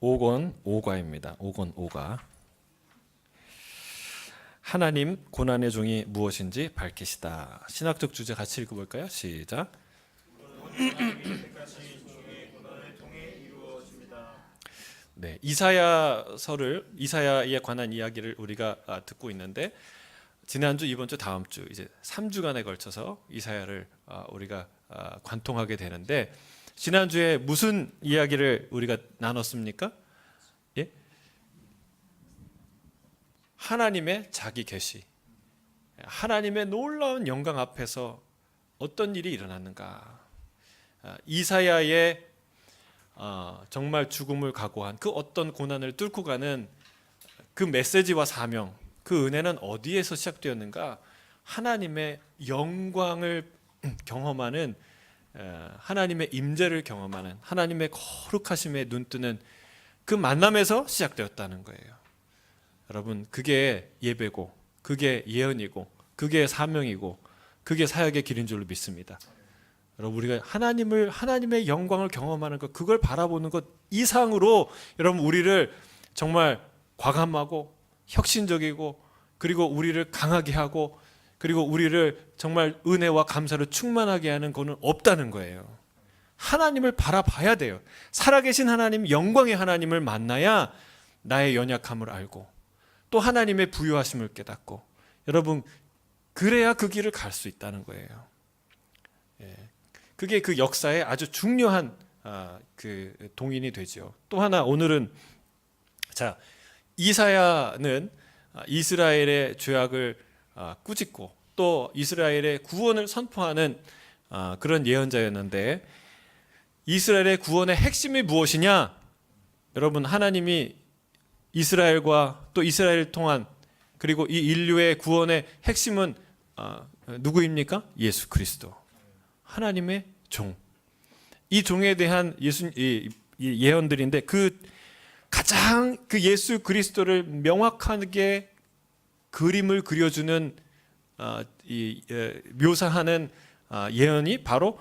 오건 오가입니다. 오건 오가. 하나님 고난의 종이 무엇인지 밝히시다. 신학적 주제 같이 읽어볼까요? 시작. 네, 이사야에 관한 이야기를 우리가 듣고 있는데, 지난주, 이번주, 다음주 이제 3주간에 걸쳐서 이사야를 우리가 관통하게 되는데, 지난주에 무슨 이야기를 우리가 나눴습니까? 예? 하나님의 자기 계시, 하나님의 놀라운 영광 앞에서 어떤 일이 일어났는가. 이사야의 정말 죽음을 각오한 그 어떤 고난을 뚫고 가는 그 메시지와 사명, 그 은혜는 어디에서 시작되었는가? 하나님의 영광을 경험하는, 하나님의 임재를 경험하는, 하나님의 거룩하심에 눈뜨는 그 만남에서 시작되었다는 거예요. 여러분, 그게 예배고, 그게 예언이고, 그게 사명이고, 그게 사역의 길인 줄로 믿습니다. 여러분, 우리가 하나님의 영광을 경험하는 것, 그걸 바라보는 것 이상으로 여러분 우리를 정말 과감하고 혁신적이고, 그리고 우리를 강하게 하고, 그리고 우리를 정말 은혜와 감사로 충만하게 하는 것은 없다는 거예요. 하나님을 바라봐야 돼요. 살아계신 하나님, 영광의 하나님을 만나야 나의 연약함을 알고 또 하나님의 부유하심을 깨닫고, 여러분, 그래야 그 길을 갈 수 있다는 거예요. 그게 그 역사의 아주 중요한 그 동인이 되죠. 또 하나, 오늘은 이사야는 이스라엘의 죄악을 꾸짖고 또 이스라엘의 구원을 선포하는 그런 예언자였는데, 이스라엘의 구원의 핵심이 무엇이냐? 여러분, 하나님이 이스라엘과 또 이스라엘을 통한, 그리고 이 인류의 구원의 핵심은 누구입니까? 예수 그리스도, 하나님의 종. 이 종에 대한 이 예언들인데, 가장 그 예수 그리스도를 명확하게 그림을 그려주는 묘사하는 예언이 바로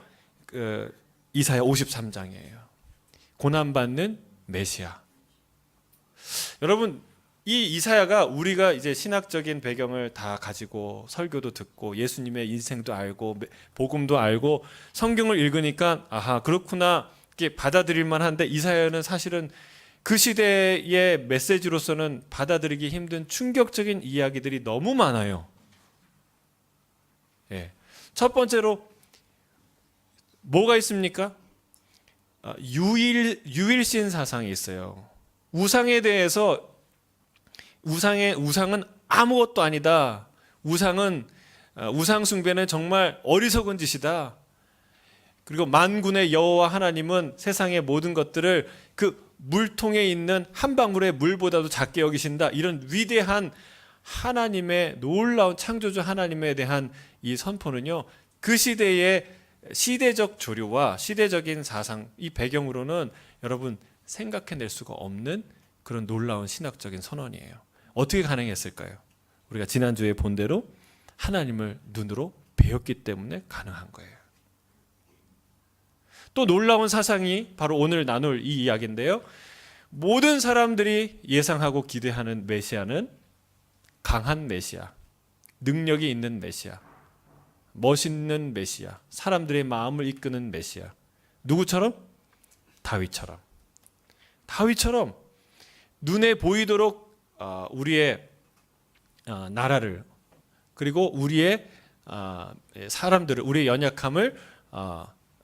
이사야 53장이에요. 고난받는 메시아. 여러분, 이 이사야가 우리가 이제 신학적인 배경을 다 가지고 설교도 듣고 예수님의 인생도 알고 복음도 알고 성경을 읽으니까 아하, 그렇구나, 이게 받아들일 만한데, 이사야는 사실은 그 시대의 메시지로서는 받아들이기 힘든 충격적인 이야기들이 너무 많아요. 첫 번째로 뭐가 있습니까? 유일신 사상이 있어요. 우상에 대해서, 우상은 아무것도 아니다. 우상 숭배는 정말 어리석은 짓이다. 그리고 만군의 여호와 하나님은 세상의 모든 것들을 그 물통에 있는 한 방울의 물보다도 작게 여기신다. 이런 위대한 하나님의 놀라운 창조주 하나님에 대한 이 선포는요, 그 시대의 시대적 조류와 시대적인 사상, 이 배경으로는 여러분 생각해낼 수가 없는 그런 놀라운 신학적인 선언이에요. 어떻게 가능했을까요? 우리가 지난주에 본 대로 하나님을 눈으로 배웠기 때문에 가능한 거예요. 또 놀라운 사상이 바로 오늘 나눌 이 이야기인데요, 모든 사람들이 예상하고 기대하는 메시아는 강한 메시아, 능력이 있는 메시아, 멋있는 메시아, 사람들의 마음을 이끄는 메시아. 누구처럼? 다윗처럼 눈에 보이도록 우리의 나라를, 그리고 우리의 사람들을, 우리의 연약함을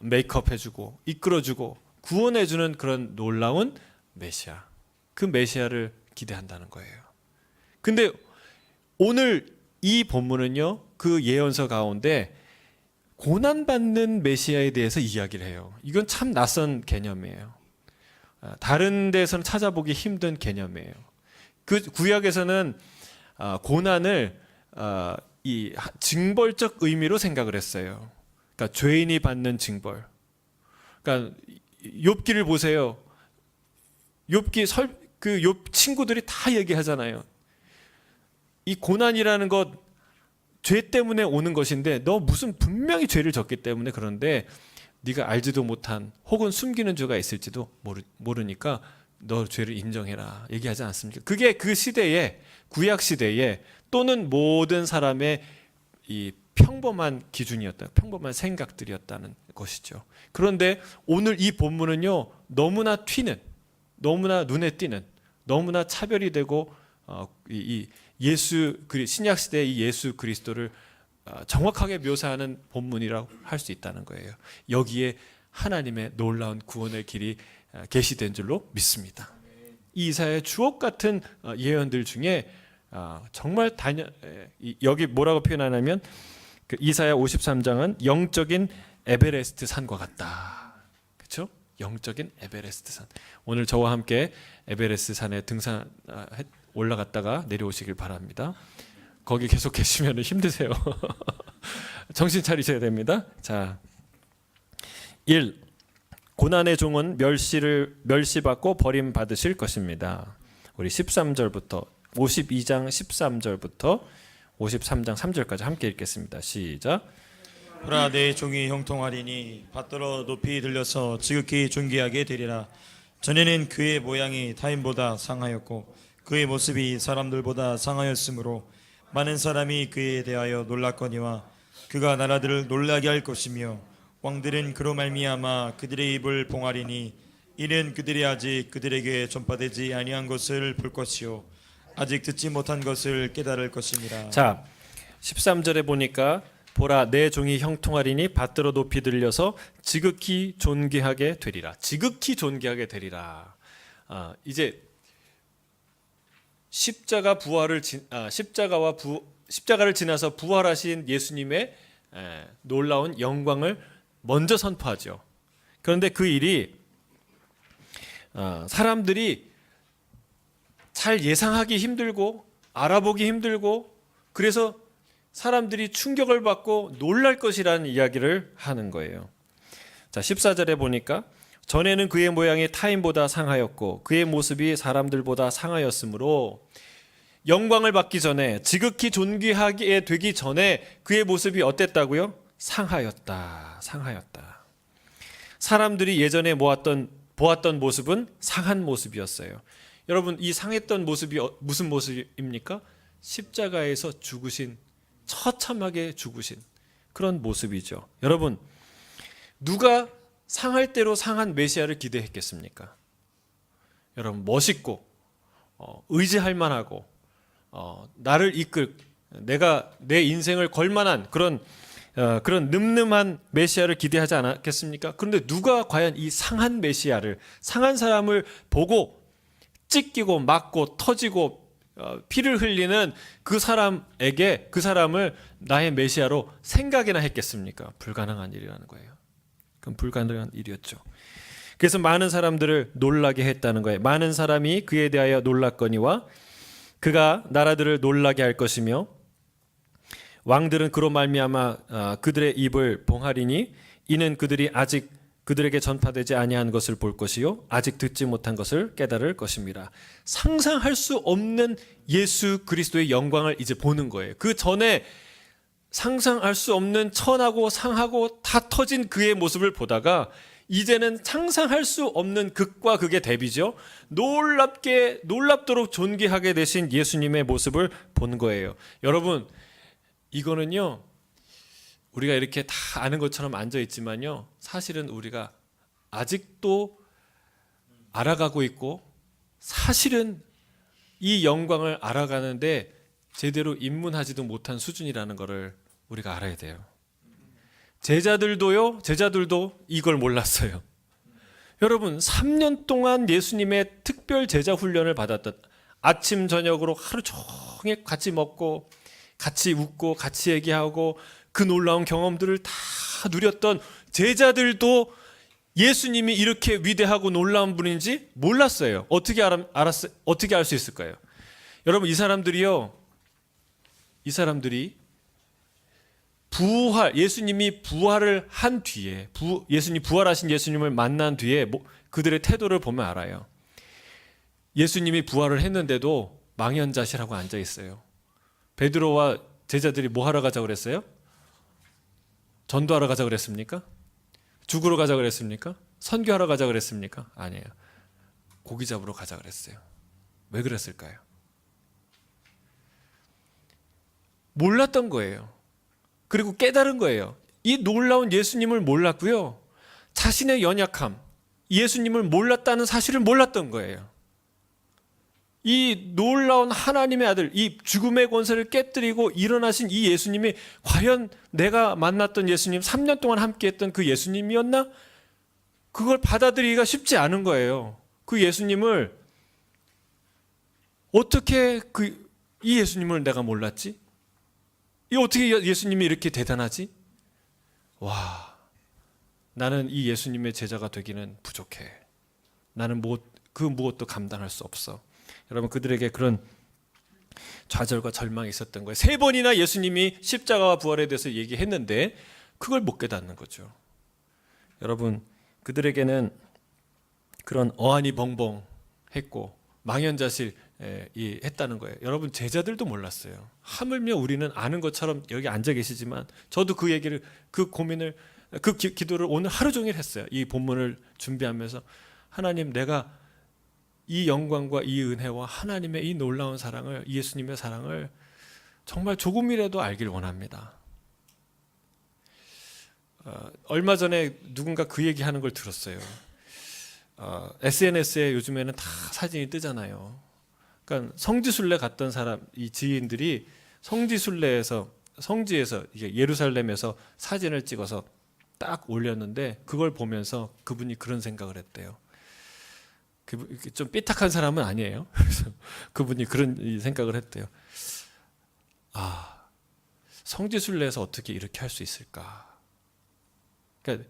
메이크업 해주고 이끌어주고 구원해주는 그런 놀라운 메시아, 그 메시아를 기대한다는 거예요. 근데 오늘 이 본문은요, 그 예언서 가운데 고난받는 메시아에 대해서 이야기를 해요. 이건 참 낯선 개념이에요. 다른 데서는 찾아보기 힘든 개념이에요. 그 구약에서는 고난을 이 징벌적 의미로 생각을 했어요. 그러니까 죄인이 받는 징벌. 그러니까 욥기를 보세요. 욥 친구들이 다 얘기하잖아요. 이 고난이라는 것, 죄 때문에 오는 것인데 너 무슨 분명히 죄를 졌기 때문에 그런데 네가 알지도 못한 혹은 숨기는 죄가 있을지도 모르니까 너 죄를 인정해라 얘기하지 않습니까? 그게 그 시대에, 구약 시대에 또는 모든 사람의 이 평범한 기준이었다, 평범한 생각들이었다는 것이죠. 그런데 오늘 이 본문은요, 너무나 튀는, 너무나 눈에 띄는, 너무나 차별이 되고 이 신약 시대의 이 예수 그리스도를 정확하게 묘사하는 본문이라고 할 수 있다는 거예요. 여기에 하나님의 놀라운 구원의 길이 계시된 줄로 믿습니다. 이 이사야의 주옥 같은 예언들 중에 정말 여기 뭐라고 표현하냐면 그 이사야 53장은 영적인 에베레스트 산과 같다. 그렇죠? 영적인 에베레스트 산. 오늘 저와 함께 에베레스트 산에 올라갔다가 내려오시길 바랍니다. 거기 계속 계시면 힘드세요. 정신 차리셔야 됩니다. 자, 1. 고난의 종은 멸시받고 버림받으실 것입니다. 우리 13절부터 52장 13절부터 53장 3절까지 함께 읽겠습니다. 시작. 보라 내 종이 형통하리니 받들어 높이 들려서 지극히 존귀하게 되리라. 전에는 그의 모양이 타인보다 상하였고 그의 모습이 사람들보다 상하였으므로 많은 사람이 그에 대하여 놀랐거니와 그가 나라들을 놀라게 할 것이며 왕들은 그로 말미암아 그들의 입을 봉하리니 이는 그들이 아직 그들에게 전파되지 아니한 것을 볼 것이요 아직 듣지 못한 것을 깨달을 것입니다. 자, 13절에 보니까 보라 내 종이 형통하리니 받들어 높이 들려서 지극히 존귀하게 되리라. 지극히 되리라. 이제 십자가를 지나서 부활하신 예수님의 놀라운 영광을 먼저 선포하죠. 그런데 그 일이 사람들이 잘 예상하기 힘들고 알아보기 힘들고 그래서 사람들이 충격을 받고 놀랄 것이라는 이야기를 하는 거예요. 자, 14절에 보니까 전에는 그의 모양이 타인보다 상하였고 그의 모습이 사람들보다 상하였으므로 영광을 받기 전에 지극히 존귀하게 되기 전에 그의 모습이 어땠다고요? 상하였다. 사람들이 예전에 보았던 모습은 상한 모습이었어요. 여러분, 이 상했던 모습이 무슨 모습입니까? 십자가에서 처참하게 죽으신 그런 모습이죠. 여러분, 누가 상할 대로 상한 메시아를 기대했겠습니까? 여러분, 멋있고 의지할 만하고 나를 내가 내 인생을 걸 만한 그런 늠름한 메시아를 기대하지 않았겠습니까? 그런데 누가 과연 이 상한 메시아를, 상한 사람을 보고 찢기고 맞고 터지고 피를 흘리는 그 사람을 나의 메시아로 생각이나 했겠습니까? 불가능한 일이라는 거예요. 그건 불가능한 일이었죠. 그래서 많은 사람들을 놀라게 했다는 거예요. 많은 사람이 그에 대하여 놀랐거니와 그가 나라들을 놀라게 할 것이며 왕들은 그로 말미암아 그들의 입을 봉하리니 이는 그들이 아직 그들에게 전파되지 아니한 것을 볼 것이요 아직 듣지 못한 것을 깨달을 것입니다. 상상할 수 없는 예수 그리스도의 영광을 이제 보는 거예요. 그 전에 상상할 수 없는 천하고 상하고 다 터진 그의 모습을 보다가 이제는 상상할 수 없는 극과 극의 대비죠. 놀랍도록 존귀하게 되신 예수님의 모습을 본 거예요. 여러분, 이거는요, 우리가 이렇게 다 아는 것처럼 앉아 있지만요, 사실은 우리가 아직도 알아가고 있고 사실은 이 영광을 알아가는데 제대로 입문하지도 못한 수준이라는 것을 우리가 알아야 돼요. 제자들도 이걸 몰랐어요. 여러분, 3년 동안 예수님의 특별 제자 훈련을 받았던, 아침 저녁으로 하루 종일 같이 먹고 같이 웃고 같이 얘기하고 그 놀라운 경험들을 다 누렸던 제자들도 예수님이 이렇게 위대하고 놀라운 분인지 몰랐어요. 어떻게 알 수 있을까요? 여러분, 이 사람들이 예수님이 부활을 한 뒤에, 부활하신 예수님을 만난 뒤에 그들의 태도를 보면 알아요. 예수님이 부활을 했는데도 망연자실하고 앉아 있어요. 베드로와 제자들이 뭐 하러 가자고 그랬어요? 전도하러 가자고 그랬습니까? 죽으러 가자고 그랬습니까? 선교하러 가자고 그랬습니까? 아니에요. 고기 잡으러 가자 그랬어요. 왜 그랬을까요? 몰랐던 거예요. 그리고 깨달은 거예요. 이 놀라운 예수님을 몰랐고요. 자신의 연약함, 예수님을 몰랐다는 사실을 몰랐던 거예요. 이 놀라운 하나님의 아들, 이 죽음의 권세를 깨뜨리고 일어나신 이 예수님이 과연 내가 만났던 예수님, 3년 동안 함께했던 그 예수님이었나? 그걸 받아들이기가 쉽지 않은 거예요. 그 예수님을 어떻게 이 예수님을 내가 몰랐지? 이 어떻게 예수님이 이렇게 대단하지? 와, 나는 이 예수님의 제자가 되기는 부족해. 나는 그 무엇도 감당할 수 없어. 여러분, 그들에게 그런 좌절과 절망이 있었던 거예요. 3번이나 예수님이 십자가와 부활에 대해서 얘기했는데 그걸 못 깨닫는 거죠. 여러분, 그들에게는 그런 어안이 벙벙했고 망연자실이 했다는 거예요. 여러분, 제자들도 몰랐어요. 하물며 우리는 아는 것처럼 여기 앉아 계시지만 저도 그 얘기를, 그 고민을, 그 기도를 오늘 하루 종일 했어요. 이 본문을 준비하면서 하나님, 내가 이 영광과 이 은혜와 하나님의 이 놀라운 사랑을, 예수님의 사랑을 정말 조금이라도 알길 원합니다. 얼마 전에 누군가 그 얘기하는 걸 들었어요. SNS에 요즘에는 다 사진이 뜨잖아요. 그러니까 성지순례 갔던 사람, 이 지인들이 성지에서 이게 예루살렘에서 사진을 찍어서 딱 올렸는데 그걸 보면서 그분이 그런 생각을 했대요. 좀 삐딱한 사람은 아니에요. 그래서 그분이 그런 생각을 했대요. 아, 성지순례에서 어떻게 이렇게 할 수 있을까? 그러니까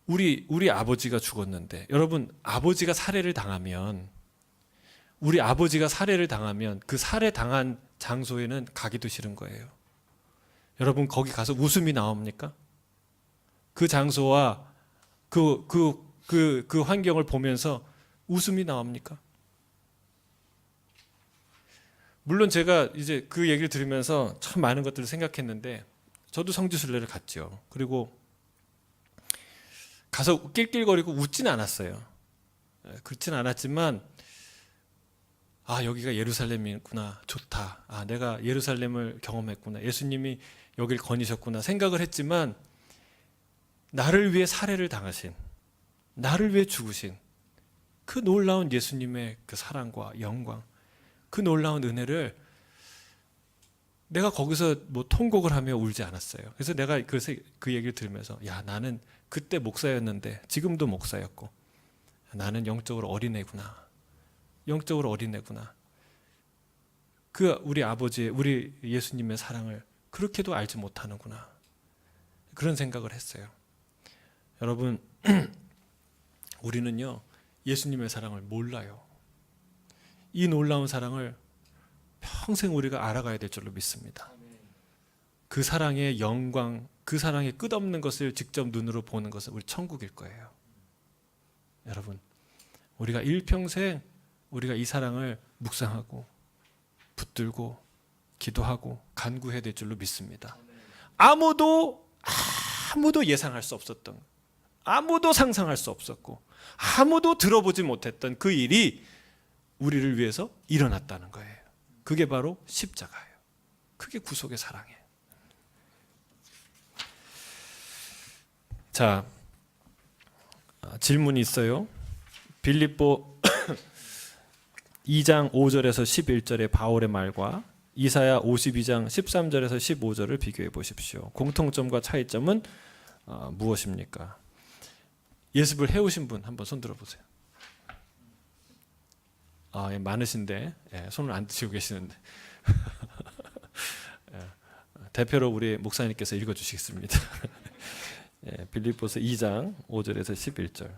우리 아버지가 죽었는데, 여러분, 아버지가 살해를 당하면, 우리 아버지가 살해를 당하면 그 살해 당한 장소에는 가기도 싫은 거예요. 여러분, 거기 가서 웃음이 나옵니까? 그 장소와 그 환경을 보면서 웃음이 나옵니까? 물론 제가 이제 그 얘기를 들으면서 참 많은 것들을 생각했는데, 저도 성지순례를 갔죠. 그리고 가서 낄낄거리고 웃지는 않았어요. 그렇지는 않았지만, 아, 여기가 예루살렘이구나, 좋다. 아, 내가 예루살렘을 경험했구나, 예수님이 여길 거니셨구나 생각을 했지만, 나를 위해 살해를 당하신, 나를 위해 죽으신 그 놀라운 예수님의 그 사랑과 영광, 그 놀라운 은혜를 내가 거기서 뭐 통곡을 하며 울지 않았어요. 그래서 내가 그 얘기를 들으면서, 야, 나는 그때 목사였는데 지금도 목사였고, 나는 영적으로 어린애구나. 영적으로 어린애구나. 그 우리 아버지의, 우리 예수님의 사랑을 그렇게도 알지 못하는구나. 그런 생각을 했어요. 여러분, 우리는요, 예수님의 사랑을 몰라요. 이 놀라운 사랑을 평생 우리가 알아가야 될 줄로 믿습니다. 그 사랑의 영광, 그 사랑의 끝없는 것을 직접 눈으로 보는 것은 우리 천국일 거예요. 여러분, 우리가 일평생 우리가 이 사랑을 묵상하고 붙들고 기도하고 간구해야 될 줄로 믿습니다. 아무도 예상할 수 없었던, 아무도 상상할 수 없었고, 아무도 들어보지 못했던 그 일이 우리를 위해서 일어났다는 거예요. 그게 바로 십자가예요. 그게 구속의 사랑이에요. 자, 질문이 있어요. 빌립보 2장 5절에서 11절의 바울의 말과 이사야 52장 13절에서 15절을 비교해 보십시오. 공통점과 차이점은 무엇입니까? 예습을 해오신 분 한번 손 들어보세요. 아, 예, 많으신데, 예, 손을 안 드시고 계시는데. 예, 대표로 우리 목사님께서 읽어주시겠습니다. 예, 빌립보서 2장 5절에서 11절.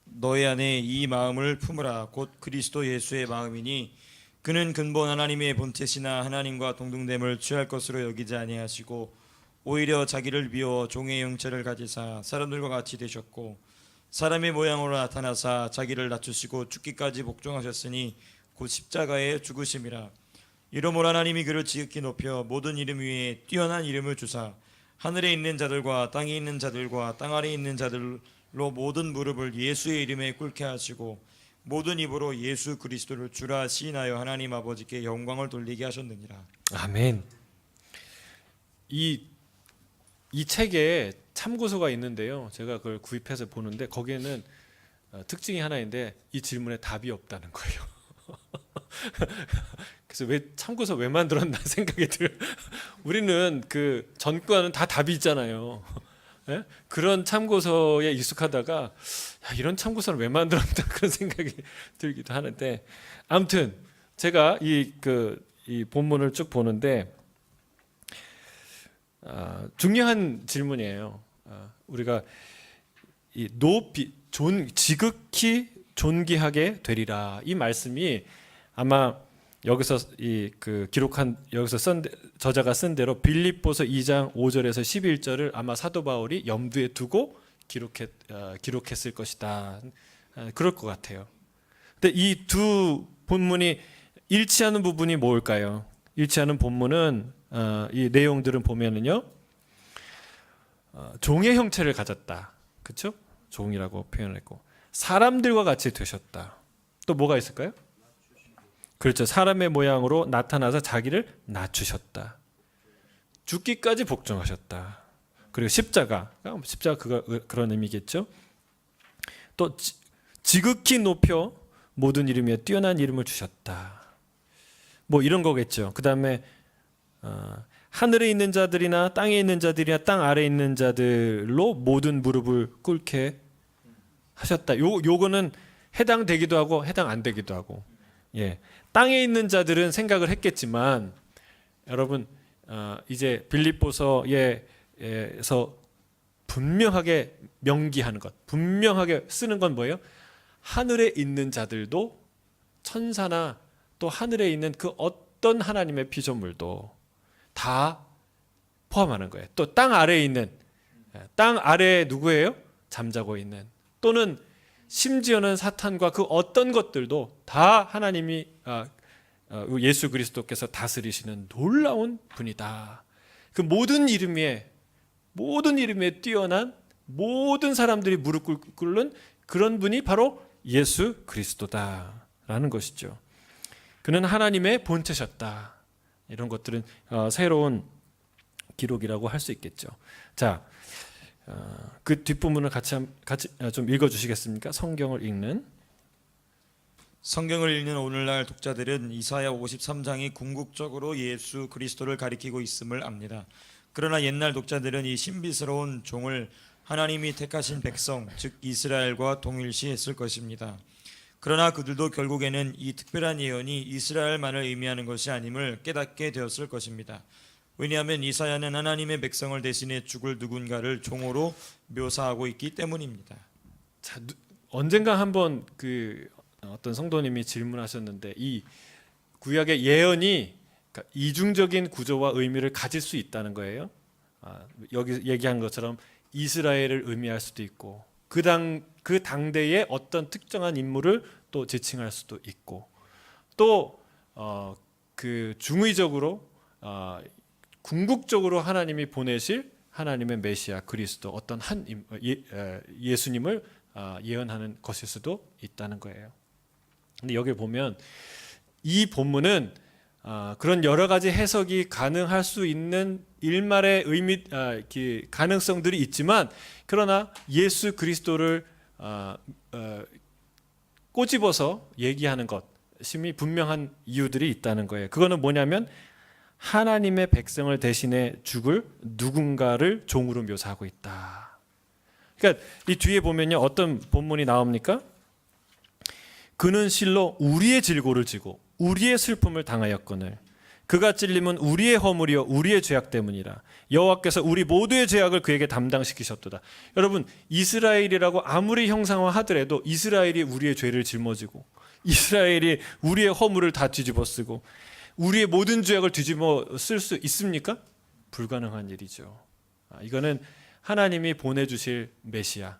너희 안에 이 마음을 품으라. 곧 그리스도 예수의 마음이니 그는 근본 하나님의 본체시나 하나님과 동등됨을 취할 것으로 여기지 아니하시고 오히려 자기를 비워 종의 형체를 가지사 사람들과 같이 되셨고 사람의 모양으로 나타나사 자기를 낮추시고 죽기까지 복종하셨으니 곧 십자가에 죽으심이라. 이러므로 하나님이 그를 지극히 높여 모든 이름 위에 뛰어난 이름을 주사 하늘에 있는 자들과 땅에 있는 자들과 땅 아래에 있는 자들로 모든 무릎을 예수의 이름에 꿇게 하시고 모든 입으로 예수 그리스도를 주라 시인하여 하나님 아버지께 영광을 돌리게 하셨느니라. 아멘. 이 책에 참고서가 있는데요. 제가 그걸 구입해서 보는데 거기에는 특징이 하나인데 이 질문에 답이 없다는 거예요. 그래서 왜 참고서 왜 만들었나 생각이 들어요. 우리는 그 전과는 다 답이 있잖아요. 예? 그런 참고서에 익숙하다가 야, 이런 참고서를 왜 만들었나 그런 생각이 들기도 하는데 아무튼 제가 이 본문을 쭉 보는데 중요한 질문이에요. 우리가 이 높이 지극히 존귀하게 되리라 이 말씀이 아마 여기서 여기서 저자가 쓴 대로 빌립보서 2장 5절에서 11절을 아마 사도 바울이 염두에 두고 기록했을 것이다. 그럴 것 같아요. 근데 이 두 본문이 일치하는 부분이 뭘까요? 일치하는 본문은 이 내용들은 보면은요, 종의 형체를 가졌다. 그렇죠? 종이라고 표현했고 사람들과 같이 되셨다. 또 뭐가 있을까요? 그렇죠. 사람의 모양으로 나타나서 자기를 낮추셨다. 죽기까지 복종하셨다. 그리고 십자가 그런 의미겠죠. 또 지극히 높여 모든 이름 위에 뛰어난 이름을 주셨다. 뭐 이런 거겠죠. 그 다음에 하늘에 있는 자들이나 땅에 있는 자들이나 땅 아래에 있는 자들로 모든 무릎을 꿇게 하셨다. 요거는 해당되기도 하고 해당 안 되기도 하고. 예. 땅에 있는 자들은 생각을 했겠지만 여러분 이제 빌립보서에서 분명하게 명기하는 것, 분명하게 쓰는 건 뭐예요? 하늘에 있는 자들도 천사나 또 하늘에 있는 그 어떤 하나님의 피조물도 다 포함하는 거예요. 또 땅 아래에 있는 땅 아래에 누구예요? 잠자고 있는 또는 심지어는 사탄과 그 어떤 것들도 다 하나님이 예수 그리스도께서 다스리시는 놀라운 분이다. 그 모든 이름 위에 뛰어난 모든 사람들이 무릎 꿇는 그런 분이 바로 예수 그리스도다라는 것이죠. 그는 하나님의 본체셨다. 이런 것들은 새로운 기록이라고 할 수 있겠죠. 자, 그 뒷부분을 같이 좀 읽어주시겠습니까? 성경을 읽는 오늘날 독자들은 이사야 53장이 궁극적으로 예수 그리스도를 가리키고 있음을 압니다. 그러나 옛날 독자들은 이 신비스러운 종을 하나님이 택하신 백성, 즉 이스라엘과 동일시했을 것입니다. 그러나 그들도 결국에는 이 특별한 예언이 이스라엘만을 의미하는 것이 아님을 깨닫게 되었을 것입니다. 왜냐하면 이사야는 하나님의 백성을 대신해 죽을 누군가를 종으로 묘사하고 있기 때문입니다. 자, 언젠가 한번 어떤 성도님이 질문하셨는데 이 구약의 예언이 그러니까 이중적인 구조와 의미를 가질 수 있다는 거예요. 여기 얘기한 것처럼 이스라엘을 의미할 수도 있고 그 당대의 어떤 특정한 인물을 또 지칭할 수도 있고 또 중의적으로 궁극적으로 하나님이 보내실 하나님의 메시아 그리스도 어떤 예수님을 예언하는 것일 수도 있다는 거예요. 근데 여기 보면 이 본문은 그런 여러 가지 해석이 가능할 수 있는 일말의 의미 가능성들이 있지만 그러나 예수 그리스도를 꼬집어서 얘기하는 것심이 분명한 이유들이 있다는 거예요. 그거는 뭐냐면 하나님의 백성을 대신해 죽을 누군가를 종으로 묘사하고 있다. 그러니까 이 뒤에 보면요 어떤 본문이 나옵니까? 그는 실로 우리의 질고를 지고 우리의 슬픔을 당하였거늘 그가 찔림은 우리의 허물이요 우리의 죄악 때문이라 여호와께서 우리 모두의 죄악을 그에게 담당시키셨도다. 여러분 이스라엘이라고 아무리 형상화하더라도 이스라엘이 우리의 죄를 짊어지고 이스라엘이 우리의 허물을 다 뒤집어 쓰고 우리의 모든 죄악을 뒤집어 쓸 수 있습니까? 불가능한 일이죠. 이거는 하나님이 보내주실 메시아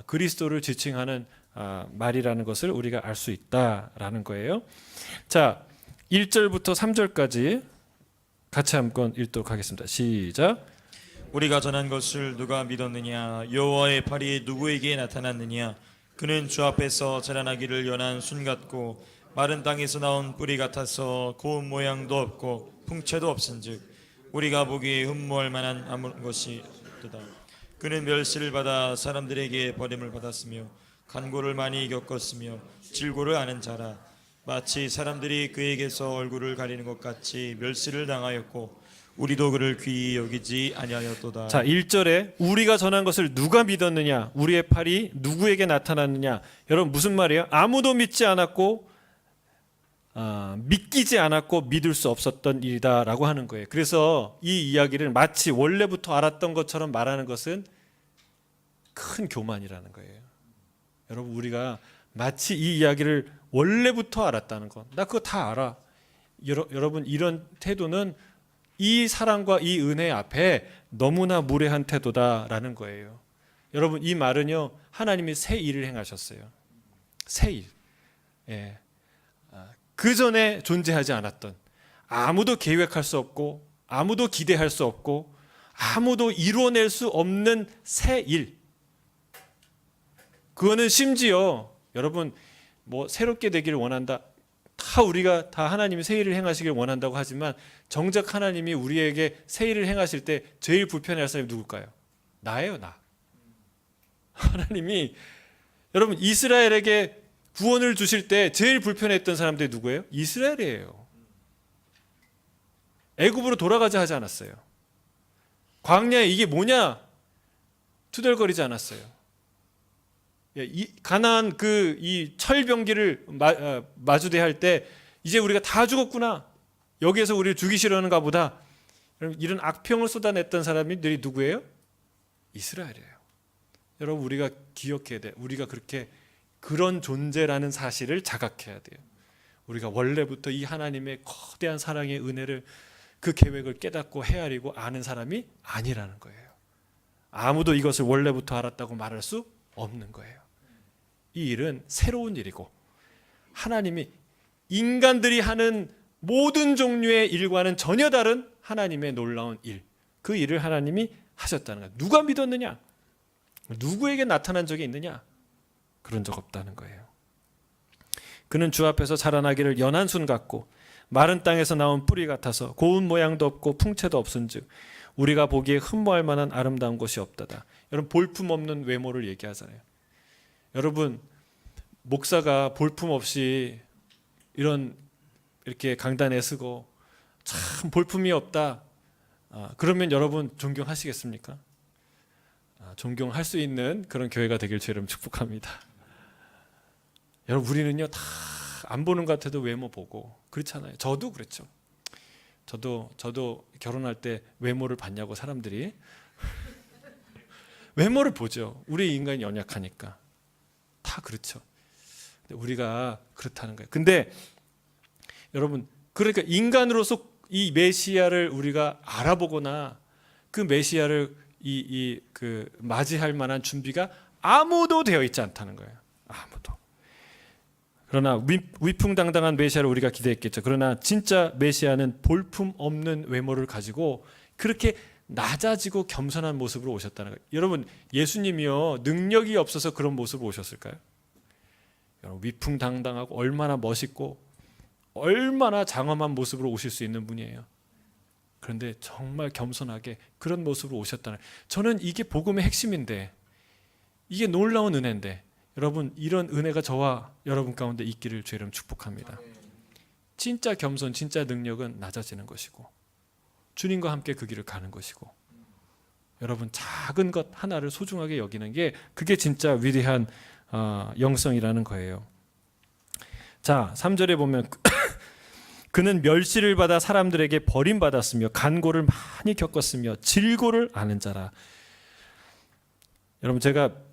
그리스도를 지칭하는 말이라는 것을 우리가 알 수 있다라는 거예요. 자, 1절부터 3절까지 같이 한번 읽도록 하겠습니다. 시작. 우리가 전한 것을 누가 믿었느냐? 여호와의 팔이 누구에게 나타났느냐? 그는 주 앞에서 자라나기를 연한 순 같고 마른 땅에서 나온 뿌리 같아서 고운 모양도 없고 풍채도 없은즉 우리가 보기에 흠모할 만한 아무 것이 없도다. 그는 멸시를 받아 사람들에게 버림을 받았으며 간고를 많이 겪었으며 질고를 아는 자라. 마치 사람들이 그에게서 얼굴을 가리는 것 같이 멸시를 당하였고 우리도 그를 귀히 여기지 아니하였도다. 자, 1절에 우리가 전한 것을 누가 믿었느냐? 우리의 팔이 누구에게 나타났느냐? 여러분 무슨 말이에요? 아무도 믿지 않았고 믿기지 않았고 믿을 수 없었던 일이다라고 하는 거예요. 그래서 이 이야기를 마치 원래부터 알았던 것처럼 말하는 것은 큰 교만이라는 거예요. 여러분 우리가 마치 이 이야기를 원래부터 알았다는 것. 나 그거 다 알아. 여러분 이런 태도는 이 사랑과 이 은혜 앞에 너무나 무례한 태도다라는 거예요. 여러분 이 말은요 하나님이 새 일을 행하셨어요. 새 일. 예. 그 전에 존재하지 않았던, 아무도 계획할 수 없고 아무도 기대할 수 없고 아무도 이루어낼 수 없는 새 일. 그거는 심지어 여러분 뭐 새롭게 되기를 원한다. 다 우리가 다 하나님이 새 일을 행하시길 원한다고 하지만 정작 하나님이 우리에게 새 일을 행하실 때 제일 불편해할 사람이 누굴까요? 나예요, 나. 하나님이 여러분 이스라엘에게 구원을 주실 때 제일 불편했던 사람들이 누구예요? 이스라엘이에요. 애굽으로 돌아가자 하지 않았어요. 광야에 이게 뭐냐? 투덜거리지 않았어요. 가나안 이 철병기를 마주대할 때 이제 우리가 다 죽었구나. 여기에서 우리를 죽이시려는가 보다. 이런 악평을 쏟아냈던 사람들이 누구예요? 이스라엘이에요. 여러분 우리가 기억해야 돼. 우리가 그런 존재라는 사실을 자각해야 돼요. 우리가 원래부터 이 하나님의 거대한 사랑의 은혜를 그 계획을 깨닫고 헤아리고 아는 사람이 아니라는 거예요. 아무도 이것을 원래부터 알았다고 말할 수 없는 거예요. 이 일은 새로운 일이고 하나님이 인간들이 하는 모든 종류의 일과는 전혀 다른 하나님의 놀라운 일, 그 일을 하나님이 하셨다는 거예요. 누가 믿었느냐? 누구에게 나타난 적이 있느냐? 그런 적 없다는 거예요. 그는 주 앞에서 자라나기를 연한 순 같고 마른 땅에서 나온 뿌리 같아서 고운 모양도 없고 풍채도 없은즉 우리가 보기에 흠모할 만한 아름다운 것이 없다다. 여러분 볼품 없는 외모를 얘기하잖아요. 여러분 목사가 볼품 없이 이렇게 강단에 서고 참 볼품이 없다. 그러면 여러분 존경하시겠습니까? 존경할 수 있는 그런 교회가 되길 주님 축복합니다. 여러분 우리는요 다 안 보는 것 같아도 외모 보고 그렇잖아요. 저도 그랬죠. 저도 결혼할 때 외모를 봤냐고 사람들이 외모를 보죠. 우리 인간이 연약하니까 다 그렇죠. 근데 우리가 그렇다는 거예요. 근데 여러분 그러니까 인간으로서 이 메시아를 우리가 알아보거나 그 메시아를 맞이할 만한 준비가 아무도 되어 있지 않다는 거예요. 아무도. 그러나 위풍당당한 메시아를 우리가 기대했겠죠. 그러나 진짜 메시아는 볼품 없는 외모를 가지고 그렇게 낮아지고 겸손한 모습으로 오셨다는 거예요. 여러분 예수님이요 능력이 없어서 그런 모습으로 오셨을까요? 여러분 위풍당당하고 얼마나 멋있고 얼마나 장엄한 모습으로 오실 수 있는 분이에요. 그런데 정말 겸손하게 그런 모습으로 오셨다는 거예요. 저는 이게 복음의 핵심인데 이게 놀라운 은혜인데 여러분 이런 은혜가 저와 여러분 가운데 있기를 주의 이름 축복합니다. 진짜 겸손, 진짜 능력은 낮아지는 것이고 주님과 함께 그 길을 가는 것이고 여러분 작은 것 하나를 소중하게 여기는 게 그게 진짜 위대한 영성이라는 거예요. 자 3절에 보면 그는 멸시를 받아 사람들에게 버림받았으며 간고를 많이 겪었으며 질고를 아는 자라. 여러분 제가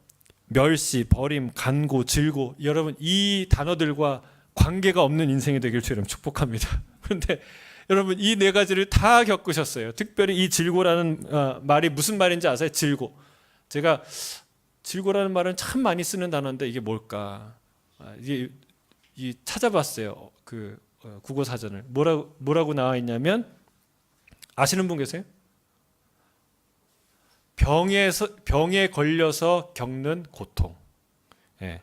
멸시, 버림, 간고, 질고 여러분 이 단어들과 관계가 없는 인생이 되길 주님 축복합니다. 그런데 여러분 이 네 가지를 다 겪으셨어요. 특별히 이 질고라는 말이 무슨 말인지 아세요? 질고. 제가 질고라는 말은 참 많이 쓰는 단어인데 이게 뭘까? 이게 찾아봤어요. 그 국어 사전을 뭐라고 나와 있냐면 아시는 분 계세요? 병에 걸려서 겪는 고통, 예,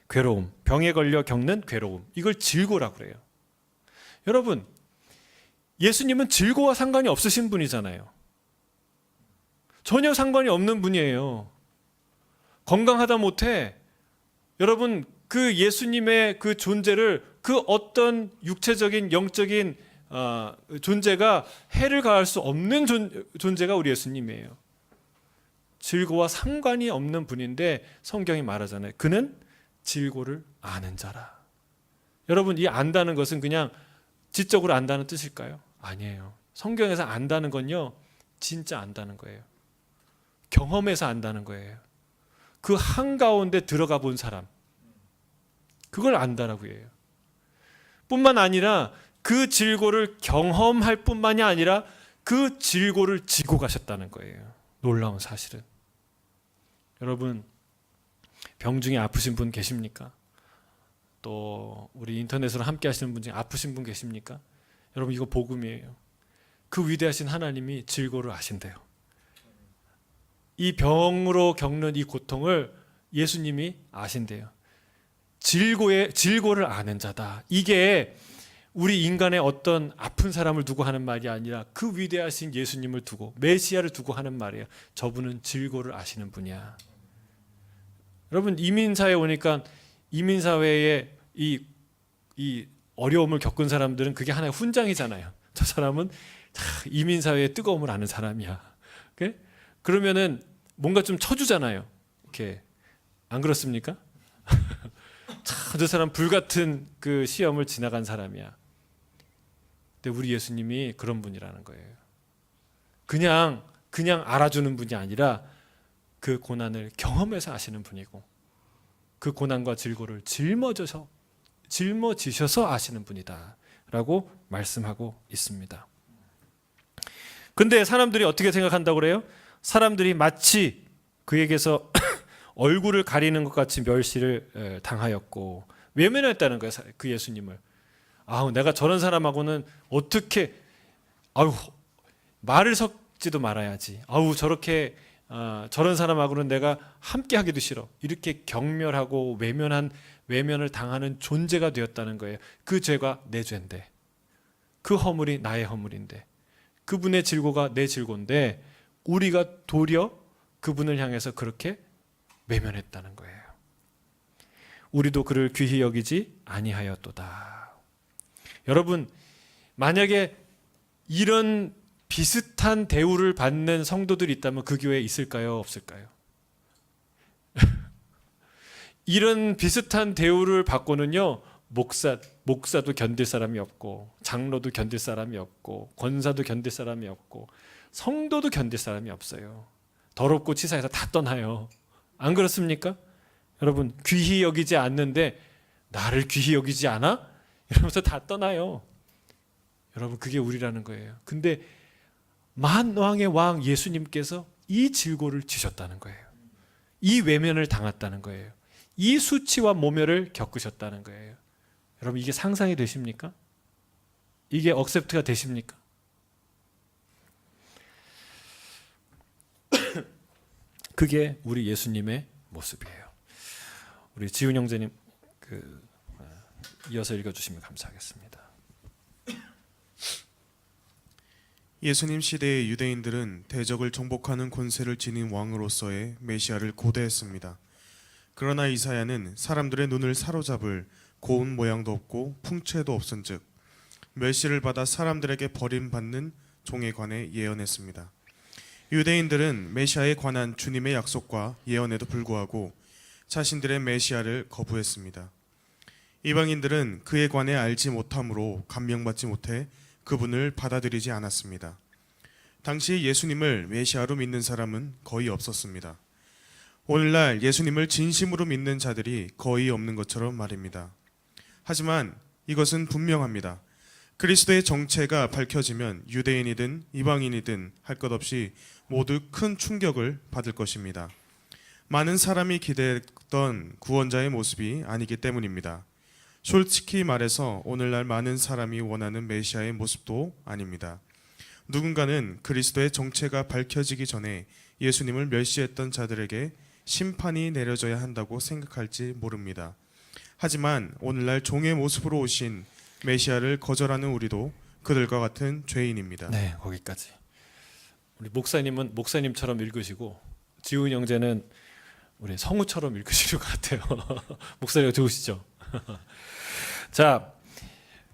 괴로움, 병에 걸려 겪는 괴로움, 이걸 질고라고 그래요. 여러분, 예수님은 질고와 상관이 없으신 분이잖아요. 전혀 상관이 없는 분이에요. 건강하다 못해 여러분, 그 예수님의 그 존재를 그 어떤 육체적인 영적인 존재가 해를 가할 수 없는 존재가 우리 예수님이에요. 질고와 상관이 없는 분인데 성경이 말하잖아요. 그는 질고를 아는 자라. 여러분, 이 안다는 것은 그냥 지적으로 안다는 뜻일까요? 아니에요. 성경에서 안다는 건요, 진짜 안다는 거예요. 경험해서 안다는 거예요. 그 한가운데 들어가 본 사람, 그걸 안다라고 해요. 뿐만 아니라 그 질고를 경험할 뿐만이 아니라 그 질고를 지고 가셨다는 거예요. 놀라운 사실은. 여러분, 병 중에 아프신 분 계십니까? 또 우리 인터넷으로 함께 하시는 분 중에 아프신 분 계십니까? 여러분, 이거 복음이에요. 그 위대하신 하나님이 질고를 아신대요. 이 병으로 겪는 이 고통을 예수님이 아신대요. 질고를 아는 자다. 이게 우리 인간의 어떤 아픈 사람을 두고 하는 말이 아니라 그 위대하신 예수님을 두고, 메시아를 두고 하는 말이에요. 저분은 질고를 아시는 분이야. 여러분, 이민사회에 오니까 이민사회에 이 어려움을 겪은 사람들은 그게 하나의 훈장이잖아요. 저 사람은 이민사회의 뜨거움을 아는 사람이야. 그러면은 뭔가 좀 쳐주잖아요. 이렇게. 안 그렇습니까? 저 사람 불같은 그 시험을 지나간 사람이야. 근데 우리 예수님이 그런 분이라는 거예요. 그냥 알아주는 분이 아니라 그 고난을 경험해서 아시는 분이고, 그 고난과 질고를 짊어지셔서 아시는 분이다 라고 말씀하고 있습니다. 근데 사람들이 어떻게 생각한다고 그래요? 사람들이 마치 그에게서 얼굴을 가리는 것 같이 멸시를 당하였고 외면했다는 거예요. 그 예수님을. 내가 저런 사람하고는 어떻게 말을 섞지도 말아야지. 저렇게 저런 사람하고는 내가 함께 하기도 싫어. 이렇게 경멸하고 외면을 당하는 존재가 되었다는 거예요. 그 죄가 내 죄인데, 그 허물이 나의 허물인데, 그분의 질고가 내 질고인데 우리가 도리어 그분을 향해서 그렇게 외면했다는 거예요. 우리도 그를 귀히 여기지 아니하였도다. 여러분, 만약에 이런 비슷한 대우를 받는 성도들이 있다면 그 교회에 있을까요? 없을까요? 이런 비슷한 대우를 받고는요, 목사도 견딜 사람이 없고, 장로도 견딜 사람이 없고, 권사도 견딜 사람이 없고, 성도도 견딜 사람이 없어요. 더럽고 치사해서 다 떠나요. 안 그렇습니까? 여러분, 귀히 여기지 않는데 나를 귀히 여기지 않아? 이러면서 다 떠나요. 여러분, 그게 우리라는 거예요. 근데 만왕의 왕 예수님께서 이 질고를 지셨다는 거예요. 이 외면을 당했다는 거예요. 이 수치와 모멸을 겪으셨다는 거예요. 여러분, 이게 상상이 되십니까? 이게 억셉트가 되십니까? 그게 우리 예수님의 모습이에요. 우리 지훈 형제님 이어서 읽어주시면 감사하겠습니다. 예수님 시대의 유대인들은 대적을 정복하는 권세를 지닌 왕으로서의 메시아를 고대했습니다. 그러나 이사야는 사람들의 눈을 사로잡을 고운 모양도 없고 풍채도 없은즉 멸시를 받아 사람들에게 버림받는 종에 관해 예언했습니다. 유대인들은 메시아에 관한 주님의 약속과 예언에도 불구하고 자신들의 메시아를 거부했습니다. 이방인들은 그에 관해 알지 못함으로 감명받지 못해 그분을 받아들이지 않았습니다. 당시 예수님을 메시아로 믿는 사람은 거의 없었습니다. 오늘날 예수님을 진심으로 믿는 자들이 거의 없는 것처럼 말입니다. 하지만 이것은 분명합니다. 그리스도의 정체가 밝혀지면 유대인이든 이방인이든 할 것 없이 모두 큰 충격을 받을 것입니다. 많은 사람이 기대했던 구원자의 모습이 아니기 때문입니다. 솔직히 말해서 오늘날 많은 사람이 원하는 메시아의 모습도 아닙니다. 누군가는 그리스도의 정체가 밝혀지기 전에 예수님을 멸시했던 자들에게 심판이 내려져야 한다고 생각할지 모릅니다. 하지만 오늘날 종의 모습으로 오신 메시아를 거절하는 우리도 그들과 같은 죄인입니다. 네, 거기까지. 우리 목사님은 목사님처럼 읽으시고 지훈 형제는 우리 성우처럼 읽으시는 것 같아요. 목소리가 좋으시죠? 자,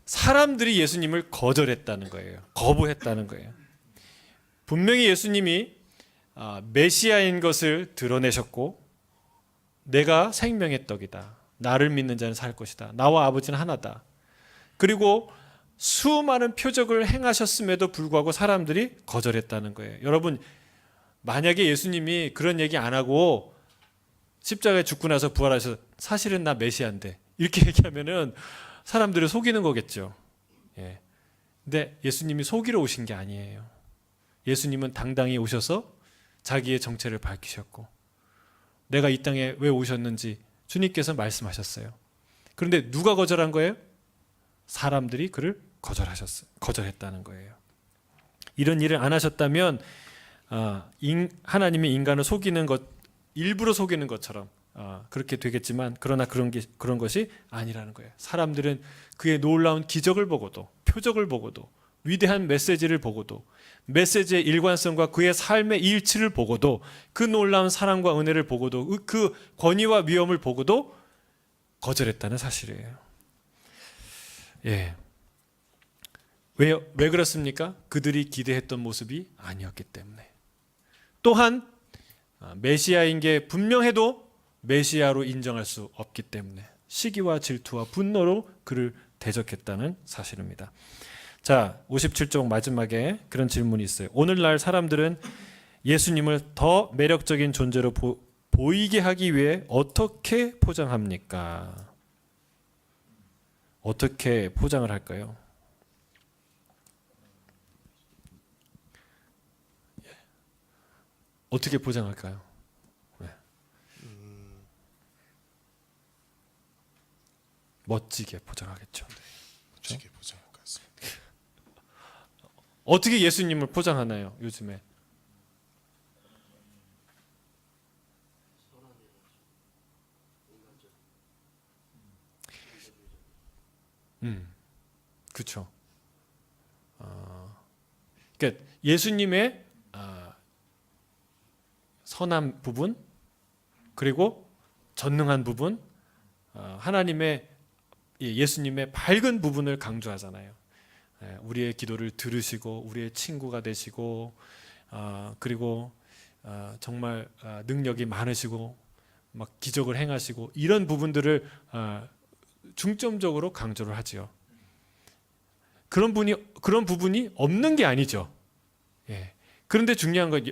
사람들이 예수님을 거절했다는 거예요. 거부했다는 거예요. 분명히 예수님이 메시아인 것을 드러내셨고 내가 생명의 떡이다. 나를 믿는 자는 살 것이다. 나와 아버지는 하나다. 그리고 수많은 표적을 행하셨음에도 불구하고 사람들이 거절했다는 거예요. 여러분, 만약에 예수님이 그런 얘기 안 하고 십자가에 죽고 나서 부활하셔서 사실은 나 메시아인데 이렇게 얘기하면은 사람들을 속이는 거겠죠. 예. 근데 예수님이 속이러 오신 게 아니에요. 예수님은 당당히 오셔서 자기의 정체를 밝히셨고 내가 이 땅에 왜 오셨는지 주님께서 말씀하셨어요. 그런데 누가 거절한 거예요? 사람들이 그를 거절했다는 거예요. 이런 일을 안 하셨다면 하나님이 인간을 속이는 것, 일부러 속이는 것처럼 그렇게 되겠지만 그러나 그런 것이 아니라는 거예요. 사람들은 그의 놀라운 기적을 보고도 표적을 보고도 위대한 메시지를 보고도 메시지의 일관성과 그의 삶의 일치를 보고도 그 놀라운 사랑과 은혜를 보고도 그 권위와 위엄을 보고도 거절했다는 사실이에요. 예. 왜 그렇습니까? 그들이 기대했던 모습이 아니었기 때문에. 또한 메시아인 게 분명해도 메시아로 인정할 수 없기 때문에 시기와 질투와 분노로 그를 대적했다는 사실입니다. 자, 57쪽 마지막에 그런 질문이 있어요. 오늘날 사람들은 예수님을 더 매력적인 존재로 보이게 하기 위해 어떻게 포장합니까? 어떻게 포장을 할까요? 어떻게 포장할까요? 네. 멋지게 포장하겠죠. 멋지게 보장할 것 같습니다. 어떻게 예수님을 포장하나요? 요즘에 그렇죠. 그러니까 예수님의 선한 부분 그리고 전능한 부분, 하나님의 예수님의 밝은 부분을 강조하잖아요. 우리의 기도를 들으시고 우리의 친구가 되시고 그리고 정말 능력이 많으시고 막 기적을 행하시고 이런 부분들을 중점적으로 강조를 하지요. 그런 부분이 없는 게 아니죠. 예. 그런데 중요한 건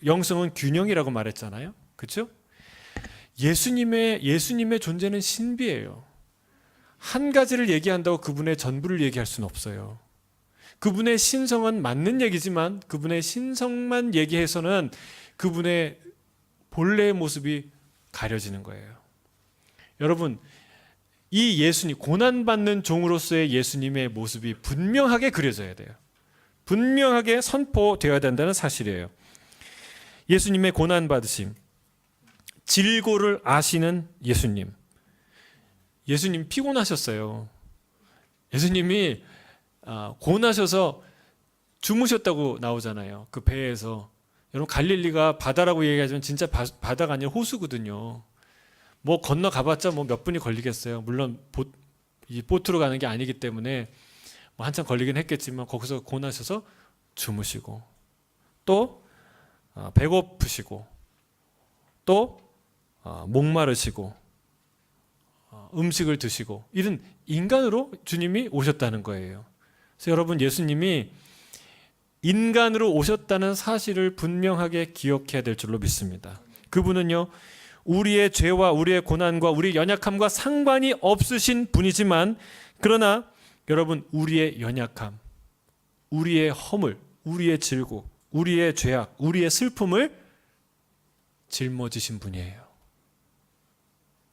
영성은 균형이라고 말했잖아요. 그렇죠? 예수님의 존재는 신비예요. 한 가지를 얘기한다고 그분의 전부를 얘기할 수는 없어요. 그분의 신성은 맞는 얘기지만 그분의 신성만 얘기해서는 그분의 본래의 모습이 가려지는 거예요. 여러분, 이 예수님, 고난받는 종으로서의 예수님의 모습이 분명하게 그려져야 돼요. 분명하게 선포되어야 된다는 사실이에요. 예수님의 고난받으심, 질고를 아시는 예수님. 예수님 피곤하셨어요. 예수님이 고나셔서 주무셨다고 나오잖아요. 그 배에서. 여러분, 갈릴리가 바다라고 얘기하지만 진짜 바다가 아니라 호수거든요. 뭐 건너가봤자 뭐 몇 분이 걸리겠어요. 물론 보트로 가는 게 아니기 때문에 뭐 한참 걸리긴 했겠지만 거기서 고나셔서 주무시고 또 배고프시고 또 목마르시고 음식을 드시고 이런 인간으로 주님이 오셨다는 거예요. 그래서 여러분, 예수님이 인간으로 오셨다는 사실을 분명하게 기억해야 될 줄로 믿습니다. 그분은요, 우리의 죄와 우리의 고난과 우리의 연약함과 상관이 없으신 분이지만, 그러나 여러분, 우리의 연약함, 우리의 허물, 우리의 질고, 우리의 죄악, 우리의 슬픔을 짊어지신 분이에요.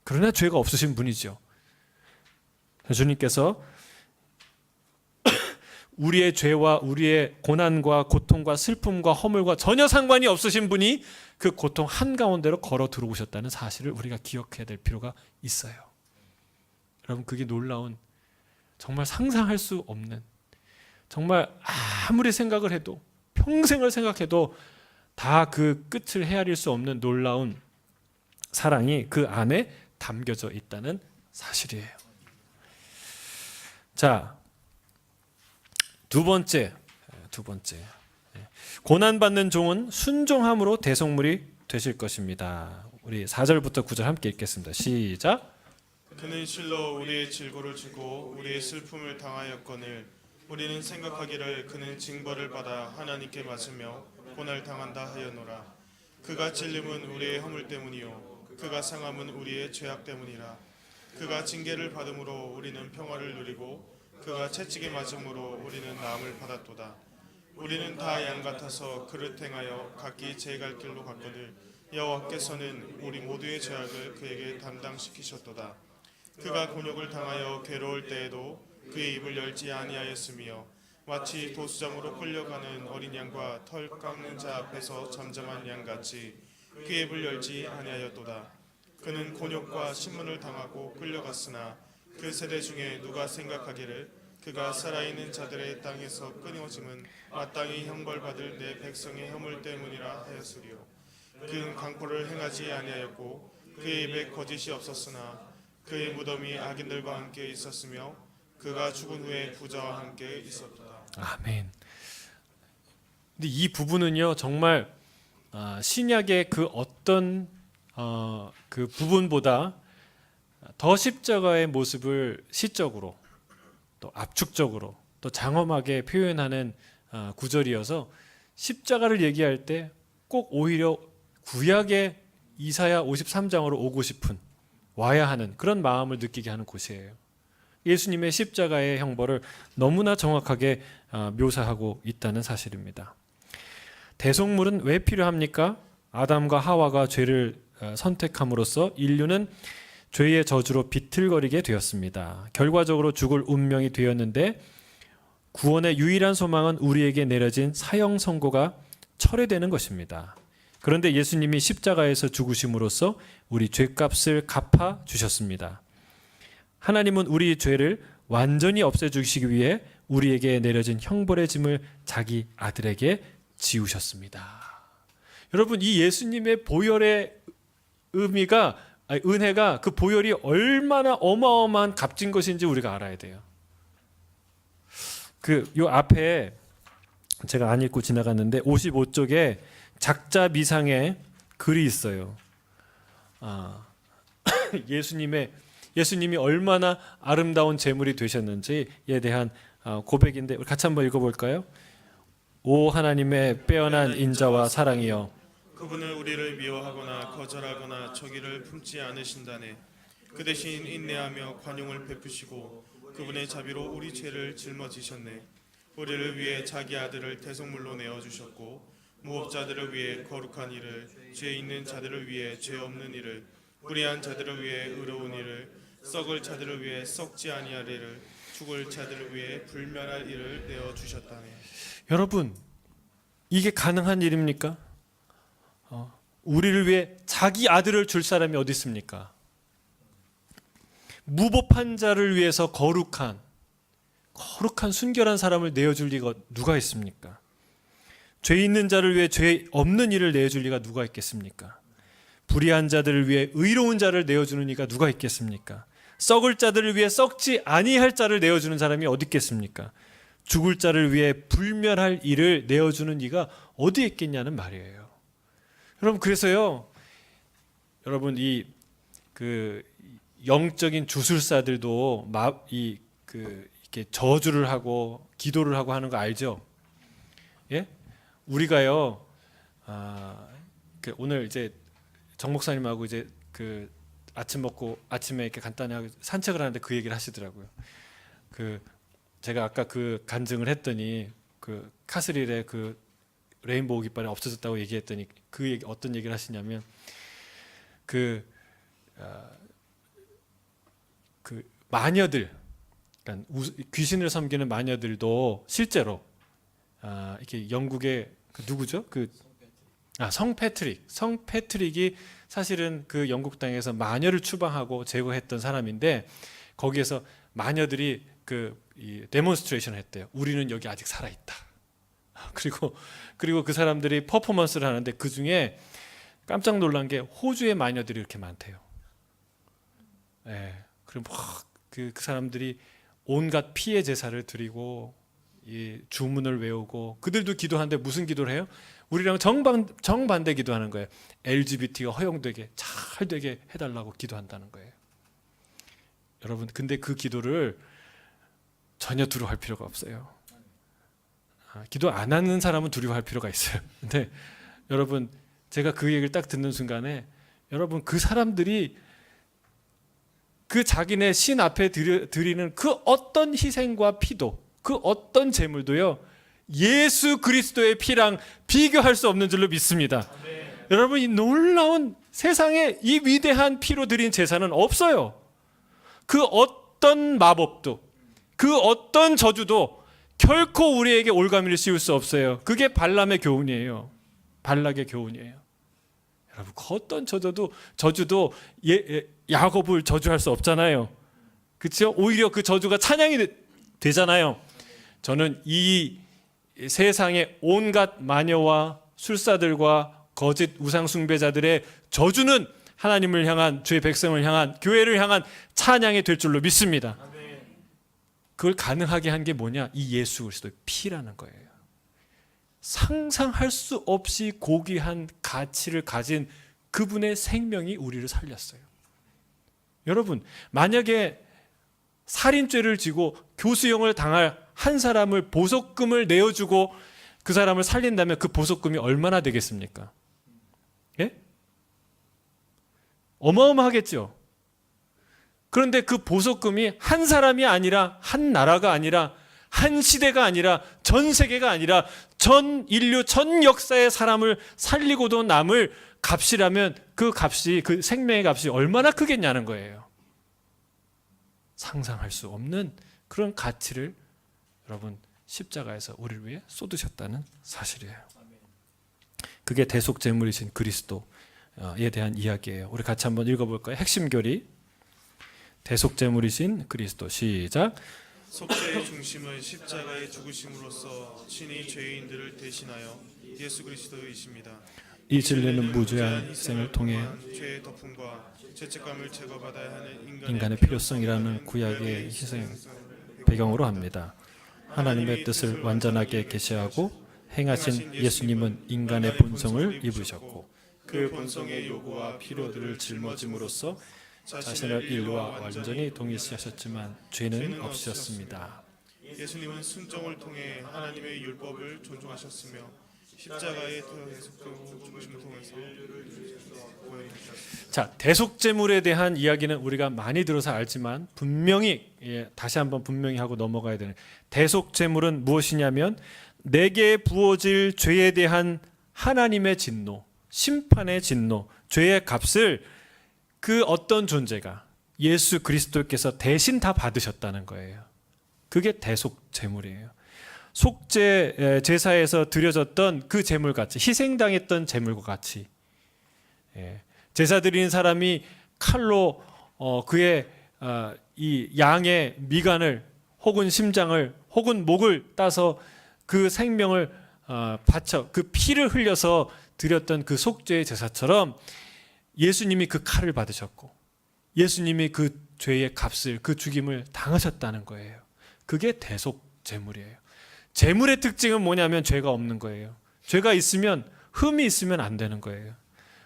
그러나 죄가 없으신 분이죠. 주님께서 우리의 죄와 우리의 고난과 고통과 슬픔과 허물과 전혀 상관이 없으신 분이 그 고통 한가운데로 걸어 들어오셨다는 사실을 우리가 기억해야 될 필요가 있어요. 여러분, 그게 놀라운, 정말 상상할 수 없는, 정말 아무리 생각을 해도, 평생을 생각해도 다 그 끝을 헤아릴 수 없는 놀라운 사랑이 그 안에 담겨져 있다는 사실이에요. 자, 두 번째, 고난받는 종은 순종함으로 대속물이 되실 것입니다. 우리 4절부터 9절 함께 읽겠습니다. 시작. 그는 실로 우리의 질고를 주고 우리의 슬픔을 당하였거늘 우리는 생각하기를 그는 징벌을 받아 하나님께 맞으며 고날 당한다 하였노라. 그가 찔림은 우리의 허물 때문이요 그가 상함은 우리의 죄악 때문이라. 그가 징계를 받음으로 우리는 평화를 누리고 그가 채찍에 맞음으로 우리는 나음을 받았도다. 우리는 다 양 같아서 그릇 행하여 각기 제 갈 길로 갔거늘 여호와께서는 우리 모두의 죄악을 그에게 담당시키셨도다. 그가 곤욕을 당하여 괴로울 때에도 그의 입을 열지 아니하였으며 마치 도수장으로 끌려가는 어린 양과 털 깎는 자 앞에서 잠잠한 양같이 그의 입을 열지 아니하였도다. 그는 곤욕과 신문을 당하고 끌려갔으나 그 세대 중에 누가 생각하기를 그가 살아있는 자들의 땅에서 끊어짐은 마땅히 형벌받을 내 백성의 허물 때문이라 하였으리요. 그는 강포를 행하지 아니하였고 그의 입에 거짓이 없었으나 그의 무덤이 악인들과 함께 있었으며 그가 죽은 후에 부자와 함께 있었도다. 아멘. 근데 이 부분은요, 정말 신약의 그 어떤 그 부분보다 더 십자가의 모습을 시적으로 또 압축적으로 또 장엄하게 표현하는 구절이어서 십자가를 얘기할 때 꼭 오히려 구약의 이사야 53장으로 오고 싶은, 와야 하는 그런 마음을 느끼게 하는 곳이에요. 예수님의 십자가의 형벌을 너무나 정확하게 묘사하고 있다는 사실입니다. 대속물은 왜 필요합니까? 아담과 하와가 죄를 선택함으로써 인류는 죄의 저주로 비틀거리게 되었습니다. 결과적으로 죽을 운명이 되었는데 구원의 유일한 소망은 우리에게 내려진 사형 선고가 철회되는 것입니다. 그런데 예수님이 십자가에서 죽으심으로써 우리 죄값을 갚아 주셨습니다. 하나님은 우리 죄를 완전히 없애주시기 위해 우리에게 내려진 형벌의 짐을 자기 아들에게 지우셨습니다. 여러분, 이 예수님의 보혈의 은혜가, 그 보혈이 얼마나 어마어마한 값진 것인지 우리가 알아야 돼요. 요 앞에 제가 안 읽고 지나갔는데 55쪽에 작자 미상의 글이 있어요. 예수님이 얼마나 아름다운 제물이 되셨는지에 대한 고백인데 우리 같이 한번 읽어볼까요? 오 하나님의 빼어난 인자와 사랑이여, 그분은 우리를 미워하거나 거절하거나 저기를 품지 않으신다네. 그 대신 인내하며 관용을 베푸시고 그분의 자비로 우리 죄를 짊어지셨네. 우리를 위해 자기 아들을 대속물로 내어주셨고 무법자들을 위해 거룩한 일을, 죄 있는 자들을 위해 죄 없는 일을, 불의한 자들을 위해 의로운 일을, 썩을 자들을 위해 썩지 아니할 일을, 죽을 자들을 위해 불멸할 일을 내어주셨다네. 여러분, 이게 가능한 일입니까? 우리를 위해 자기 아들을 줄 사람이 어디 있습니까? 무법한 자를 위해서 거룩한 순결한 사람을 내어줄 리가 누가 있습니까? 죄 있는 자를 위해 죄 없는 일을 내어줄 리가 누가 있겠습니까? 불의한 자들을 위해 의로운 자를 내어주는 이가 누가 있겠습니까? 썩을 자들을 위해 썩지 아니할 자를 내어주는 사람이 어디 있겠습니까? 죽을 자를 위해 불멸할 일을 내어주는 이가 어디 있겠냐는 말이에요. 여러분, 그래서요, 여러분, 그 영적인 주술사들도 이렇게 저주를 하고 기도를 하고 하는 거 알죠? 예? 우리가요, 오늘 이제 정 목사님하고 이제 그 아침 먹고 아침에 이렇게 간단하게 산책을 하는데 그 얘기를 하시더라고요. 제가 아까 그 간증을 했더니 그 카스릴의 그 레인보우 깃발이 없어졌다고 얘기했더니 어떤 얘기를 하시냐면 그 마녀들, 그러니까 귀신을 섬기는 마녀들도 실제로 이렇게 영국의 누구죠? 성 패트릭이 사실은 그 영국 땅에서 마녀를 추방하고 제거했던 사람인데 거기에서 마녀들이 이 데몬스트레이션을 했대요. 우리는 여기 아직 살아 있다. 그리고 그 사람들이 퍼포먼스를 하는데 그 중에 깜짝 놀란 게 호주의 마녀들이 이렇게 많대요. 예. 그리고 그 사람들이 온갖 피해 제사를 드리고 이 주문을 외우고 그들도 기도하는데 무슨 기도를 해요? 우리랑 정반대 기도하는 거예요. LGBT가 허용되게 잘 되게 해달라고 기도한다는 거예요. 여러분, 근데 그 기도를 전혀 두려워할 필요가 없어요. 기도 안 하는 사람은 두려워할 필요가 있어요. 근데 여러분, 제가 그 얘기를 딱 듣는 순간에 여러분, 그 사람들이 그 자기네 신 앞에 드리는 그 어떤 희생과 피도, 그 어떤 제물도요, 예수 그리스도의 피랑 비교할 수 없는 줄로 믿습니다. 여러분, 이 놀라운 세상에 이 위대한 피로 드린 제사는 없어요. 그 어떤 마법도, 그 어떤 저주도 결코 우리에게 올가미를 씌울 수 없어요. 그게 발람의 교훈이에요. 발락의 교훈이에요. 여러분, 그 어떤 저주도 야곱을 저주할 수 없잖아요. 그렇죠? 오히려 그 저주가 찬양이 되잖아요. 저는 이 세상의 온갖 마녀와 술사들과 거짓 우상 숭배자들의 저주는 하나님을 향한, 주의 백성을 향한, 교회를 향한 찬양이 될 줄로 믿습니다. 그걸 가능하게 한 게 뭐냐? 이 예수 그리스도의 피라는 거예요. 상상할 수 없이 고귀한 가치를 가진 그분의 생명이 우리를 살렸어요. 여러분, 만약에 살인죄를 지고 교수형을 당할 한 사람을 보석금을 내어주고 그 사람을 살린다면 그 보석금이 얼마나 되겠습니까? 예? 어마어마하겠죠. 그런데 그 보석금이 한 사람이 아니라, 한 나라가 아니라, 한 시대가 아니라, 전 세계가 아니라 전 인류 전 역사의 사람을 살리고도 남을 값이라면 그 값이, 그 생명의 값이 얼마나 크겠냐는 거예요. 상상할 수 없는 그런 가치를 여러분 십자가에서 우리를 위해 쏟으셨다는 사실이에요. 그게 대속제물이신 그리스도에 대한 이야기예요. 우리 같이 한번 읽어볼까요? 핵심 교리. 대속제물이신 그리스도. 시작. 속죄의 중심은 십자가의 죽으심으로써 친히 죄인들을 대신하여 예수 그리스도이십니다. 이 진리는 무죄한 희생을 통해 죄의 덮음과 죄책감을 제거받아야 하는 인간의 필요성이라는 구약의 희생 배경으로 합니다. 하나님의 뜻을 완전하게 계시하고 행하신 예수님은 인간의 본성을 입으셨고 그 본성의 요구와 필요들을 짊어짐으로써 자신을 인류와 완전히 동일시하셨지만 죄는 없으셨습니다. 예수님은 순종을 통해 하나님의 율법을 존중하셨으며 십자가의 죽으심을 통해서 자, 대속제물에 대한 이야기는 우리가 많이 들어서 알지만 분명히 다시 한번 분명히 하고 넘어가야 되는, 대속제물은 무엇이냐면 내게 부어질 죄에 대한 하나님의 진노, 심판의 진노, 죄의 값을 그 어떤 존재가, 예수 그리스도께서 대신 다 받으셨다는 거예요. 그게 대속제물이에요. 속죄 제사에서 드려졌던 그 제물같이, 희생당했던 제물과 같이, 제사 드리는 사람이 칼로 그의 이 양의 미간을 혹은 심장을 혹은 목을 따서 그 생명을 바쳐 그 피를 흘려서 드렸던 그 속죄의 제사처럼 예수님이 그 칼을 받으셨고 예수님이 그 죄의 값을, 그 죽임을 당하셨다는 거예요. 그게 대속제물이에요. 제물의 특징은 뭐냐면 죄가 없는 거예요. 죄가 있으면, 흠이 있으면 안 되는 거예요.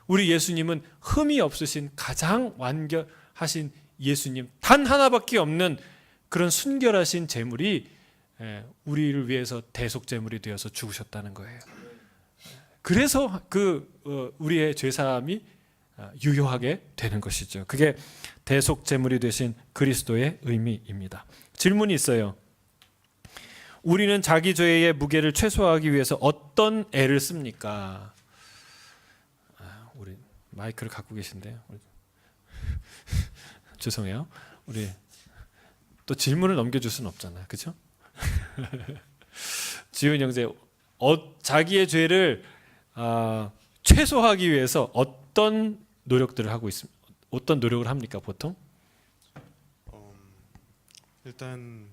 우리 예수님은 흠이 없으신 가장 완결하신 예수님, 단 하나밖에 없는 그런 순결하신 제물이 우리를 위해서 대속제물이 되어서 죽으셨다는 거예요. 그래서 우리의 죄사함이 유효하게 되는 것이죠. 그게 대속제물이 되신 그리스도의 의미입니다. 질문이 있어요. 우리는 자기 죄의 무게를 최소화하기 위해서 어떤 애를 씁니까? 우리 마이크를 갖고 계신데요. 죄송해요. 우리 또 질문을 넘겨줄 수는 없잖아요, 그렇죠? 지훈 형제, 자기의 죄를 최소화하기 위해서 어떤 노력들을 하고 있습니까? 어떤 노력을 합니까, 보통? 일단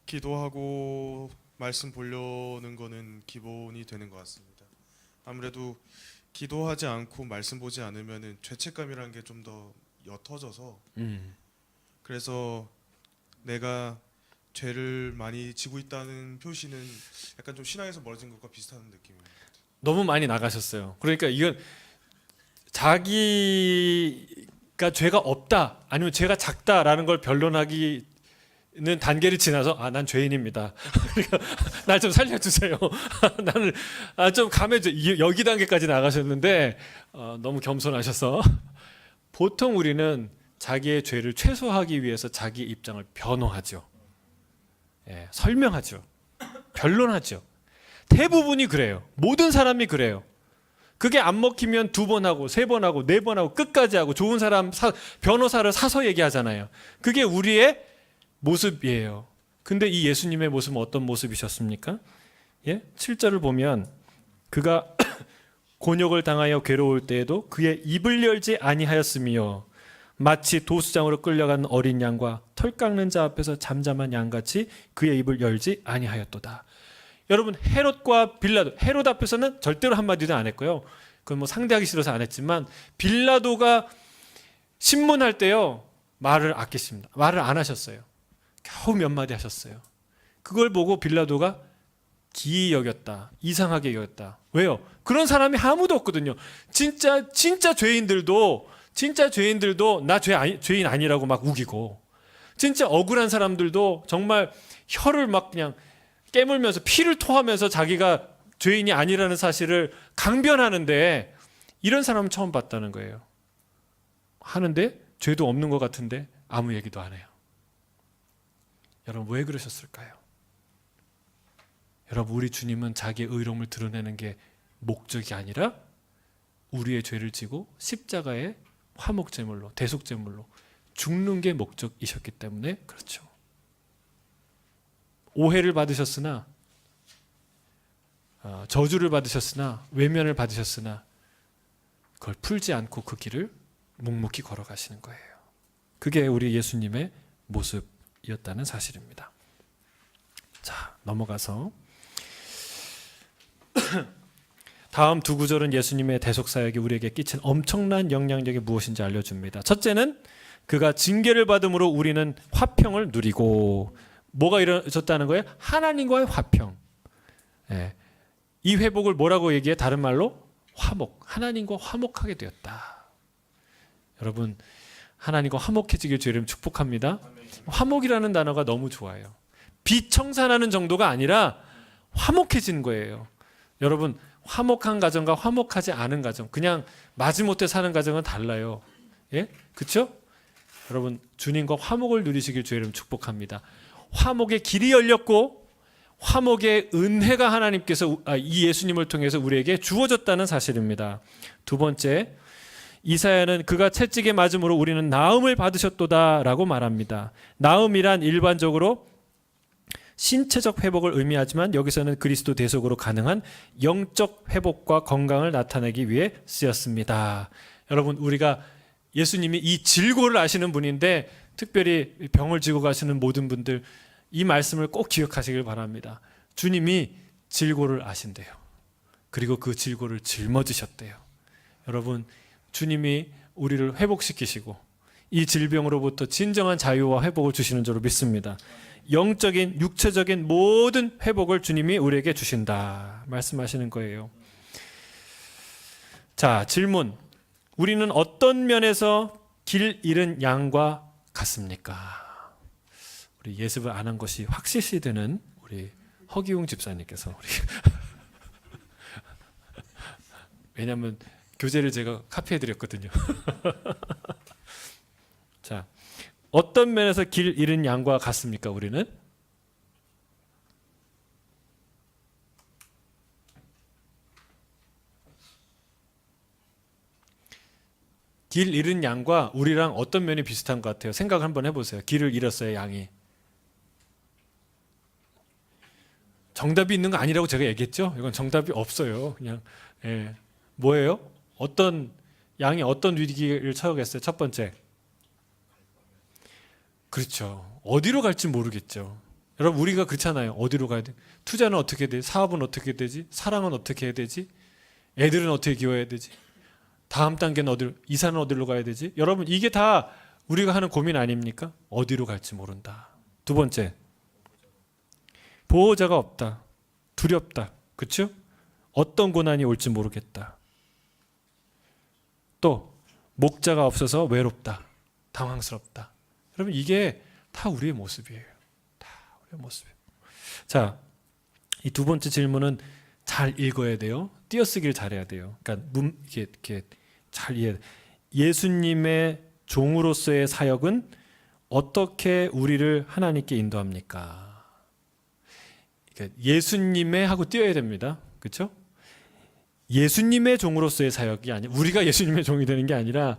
기도하고 말씀 보려는 거는 기본이 되는 것 같습니다. 아무래도 기도하지 않고 말씀 보지 않으면은 죄책감이라는 게 좀 더 옅어져서 그래서 내가 죄를 많이 지고 있다는 표시는 약간 좀 신앙에서 멀어진 것과 비슷한 느낌입니다. 너무 많이 나가셨어요. 그러니까 이건 자기가 죄가 없다 아니면 죄가 작다라는 걸 변론하기는 단계를 지나서 난 죄인입니다. 그러니까 날 좀 살려주세요. 나는 좀 감해줘. 여기 단계까지 나가셨는데 너무 겸손하셔서 보통 우리는 자기의 죄를 최소화하기 위해서 자기 입장을 변호하죠. 설명하죠. 변론하죠. 대부분이 그래요. 모든 사람이 그래요. 그게 안 먹히면 2번 하고 3번 하고 4번 하고 끝까지 하고 좋은 사람 변호사를 사서 얘기하잖아요. 그게 우리의 모습이에요. 근데 이 예수님의 모습은 어떤 모습이셨습니까? 7절을 보면 그가 곤욕을 당하여 괴로울 때에도 그의 입을 열지 아니하였으며 마치 도수장으로 끌려간 어린 양과 털 깎는 자 앞에서 잠잠한 양같이 그의 입을 열지 아니하였도다. 여러분, 헤롯과 빌라도, 헤롯 앞에서는 절대로 한마디도 안 했고요. 그건 뭐 상대하기 싫어서 안 했지만 빌라도가 신문할 때요 말을 아꼈습니다. 말을 안 하셨어요. 겨우 몇 마디 하셨어요. 그걸 보고 빌라도가 기이 여겼다, 이상하게 여겼다. 왜요? 그런 사람이 아무도 없거든요. 진짜 죄인들도 나 죄인 아니라고 막 우기고, 진짜 억울한 사람들도 정말 혀를 막 그냥 깨물면서 피를 토하면서 자기가 죄인이 아니라는 사실을 강변하는데 이런 사람은 처음 봤다는 거예요. 하는데 죄도 없는 것 같은데 아무 얘기도 안 해요. 여러분, 왜 그러셨을까요? 여러분, 우리 주님은 자기의 의로움을 드러내는 게 목적이 아니라 우리의 죄를 지고 십자가의 화목제물로, 대속제물로 죽는 게 목적이셨기 때문에 그렇죠. 오해를 받으셨으나, 저주를 받으셨으나, 외면을 받으셨으나 그걸 풀지 않고 그 길을 묵묵히 걸어가시는 거예요. 그게 우리 예수님의 모습이었다는 사실입니다. 자, 넘어가서 다음 두 구절은 예수님의 대속사역이 우리에게 끼친 엄청난 영향력이 무엇인지 알려줍니다. 첫째는 그가 징계를 받음으로 우리는 화평을 누리고, 뭐가 이루어졌다는 거예요? 하나님과의 화평. 이 회복을 뭐라고 얘기해? 다른 말로 화목. 하나님과 화목하게 되었다. 여러분, 하나님과 화목해지길 주님 축복합니다. 화목이라는 단어가 너무 좋아요. 비청산하는 정도가 아니라 화목해지는 거예요. 여러분, 화목한 가정과 화목하지 않은 가정, 그냥 마지못해 사는 가정은 달라요. 그렇죠? 여러분, 주님과 화목을 누리시길 주님 축복합니다. 화목의 길이 열렸고 화목의 은혜가 하나님께서 이 예수님을 통해서 우리에게 주어졌다는 사실입니다. 두 번째, 이사야는 그가 채찍에 맞음으로 우리는 나음을 받으셨도다라고 말합니다. 나음이란 일반적으로 신체적 회복을 의미하지만 여기서는 그리스도 대속으로 가능한 영적 회복과 건강을 나타내기 위해 쓰였습니다. 여러분, 우리가 예수님이 이 질고를 아시는 분인데 특별히 병을 지고 가시는 모든 분들 이 말씀을 꼭 기억하시길 바랍니다. 주님이 질고를 아신대요. 그리고 그 질고를 짊어지셨대요. 여러분, 주님이 우리를 회복시키시고 이 질병으로부터 진정한 자유와 회복을 주시는 줄로 믿습니다. 영적인, 육체적인 모든 회복을 주님이 우리에게 주신다 말씀하시는 거예요. 자, 질문. 우리는 어떤 면에서 길 잃은 양과 같습니까? 우리 예습을 안 한 것이 확실시 되는 우리 허기웅 집사님께서 왜냐하면 교재를 제가 카피해드렸거든요. 자, 어떤 면에서 길 잃은 양과 같습니까? 우리는 길 잃은 양과 우리랑 어떤 면이 비슷한 것 같아요? 생각 한번 해보세요. 길을 잃었어요, 양이. 정답이 있는 거 아니라고 제가 얘기했죠? 이건 정답이 없어요. 그냥 뭐예요? 어떤 양이 어떤 위기를 처하겠어요? 첫 번째, 그렇죠. 어디로 갈지 모르겠죠. 여러분 우리가 그렇잖아요. 어디로 가야 돼? 투자는 어떻게 돼? 사업은 어떻게 되지? 사랑은 어떻게 해야 되지? 애들은 어떻게 키워야 되지? 다음 단계는 어디로? 이사는 어디로 가야 되지? 여러분 이게 다 우리가 하는 고민 아닙니까? 어디로 갈지 모른다. 두 번째, 보호자가 없다. 두렵다. 그렇죠? 어떤 고난이 올지 모르겠다. 또 목자가 없어서 외롭다. 당황스럽다. 여러분 이게 다 우리의 모습이에요. 다 우리의 모습이에요. 자, 이 두 번째 질문은 잘 읽어야 돼요. 띄어쓰기를 잘해야 돼요. 그러니까 이렇게 잘 이해. 예수님의 종으로서의 사역은 어떻게 우리를 하나님께 인도합니까? 예수님의 하고 띄어야 됩니다. 그렇죠? 예수님의 종으로서의 사역이 아니, 우리가 예수님의 종이 되는 게 아니라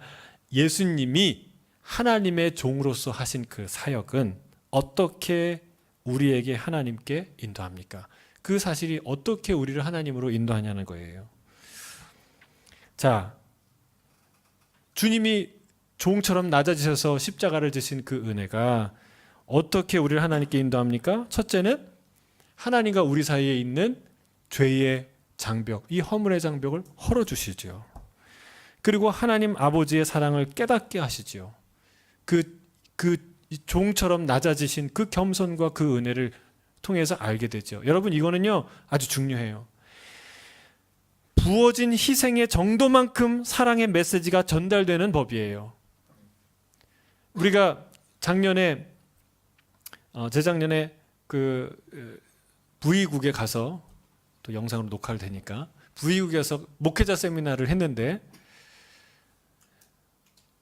예수님이 하나님의 종으로서 하신 그 사역은 어떻게 우리에게 하나님께 인도합니까? 그 사실이 어떻게 우리를 하나님으로 인도하냐는 거예요. 자, 주님이 종처럼 낮아지셔서 십자가를 지신 그 은혜가 어떻게 우리를 하나님께 인도합니까? 첫째는 하나님과 우리 사이에 있는 죄의 장벽, 이 허물의 장벽을 헐어주시죠. 그리고 하나님 아버지의 사랑을 깨닫게 하시죠. 그 종처럼 낮아지신 그 겸손과 그 은혜를 통해서 알게 되죠. 여러분 이거는요 아주 중요해요. 부어진 희생의 정도만큼 사랑의 메시지가 전달되는 법이에요. 우리가 재작년에 그 부의국에 가서 또 영상으로 녹화를 되니까 부의국에서 목회자 세미나를 했는데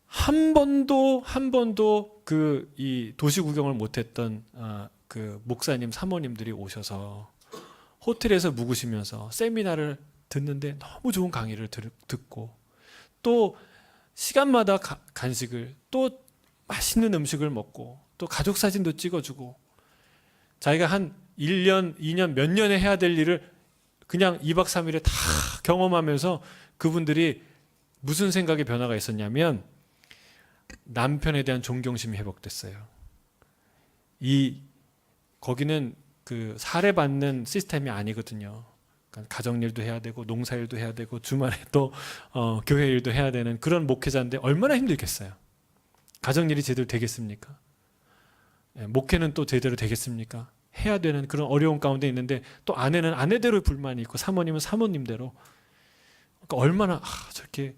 한 번도 그 이 도시 구경을 못했던 그 목사님 사모님들이 오셔서 호텔에서 묵으시면서 세미나를 듣는데 너무 좋은 강의를 듣고 또 시간마다 간식을 또 맛있는 음식을 먹고 또 가족 사진도 찍어주고 자기가 한 1년, 2년, 몇 년에 해야 될 일을 그냥 2박 3일에 다 경험하면서 그분들이 무슨 생각의 변화가 있었냐면 남편에 대한 존경심이 회복됐어요. 거기는 그 사례받는 시스템이 아니거든요. 그러니까 가정일도 해야 되고 농사일도 해야 되고 주말에 또 교회 일도 해야 되는 그런 목회자인데 얼마나 힘들겠어요. 가정일이 제대로 되겠습니까? 목회는 또 제대로 되겠습니까? 해야 되는 그런 어려운 가운데 있는데 또 아내는 아내대로 불만이 있고 사모님은 사모님대로 그러니까 얼마나 저렇게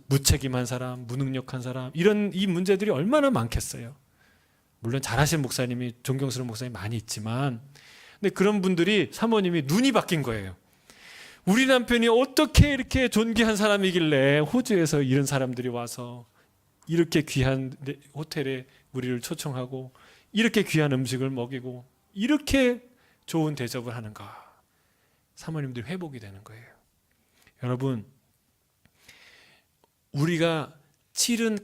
무책임한 사람, 무능력한 사람 이 문제들이 얼마나 많겠어요. 물론 잘하신 목사님이 존경스러운 목사님이 많이 있지만 근데 그런 분들이 사모님이 눈이 바뀐 거예요. 우리 남편이 어떻게 이렇게 존귀한 사람이길래 호주에서 이런 사람들이 와서 이렇게 귀한 호텔에 우리를 초청하고 이렇게 귀한 음식을 먹이고 이렇게 좋은 대접을 하는가. 사모님들이 회복이 되는 거예요. 여러분 우리가 치른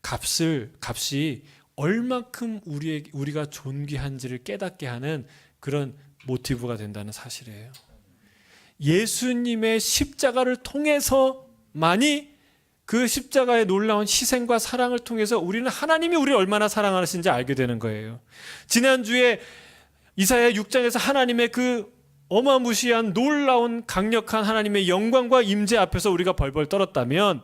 값이 얼마큼 우리가 존귀한지를 깨닫게 하는 그런 모티브가 된다는 사실이에요. 예수님의 십자가를 통해서만이 그 십자가의 놀라운 희생과 사랑을 통해서 우리는 하나님이 우리를 얼마나 사랑하시는지 알게 되는 거예요. 지난주에 이사야 6장에서 하나님의 그 어마무시한 놀라운 강력한 하나님의 영광과 임재 앞에서 우리가 벌벌 떨었다면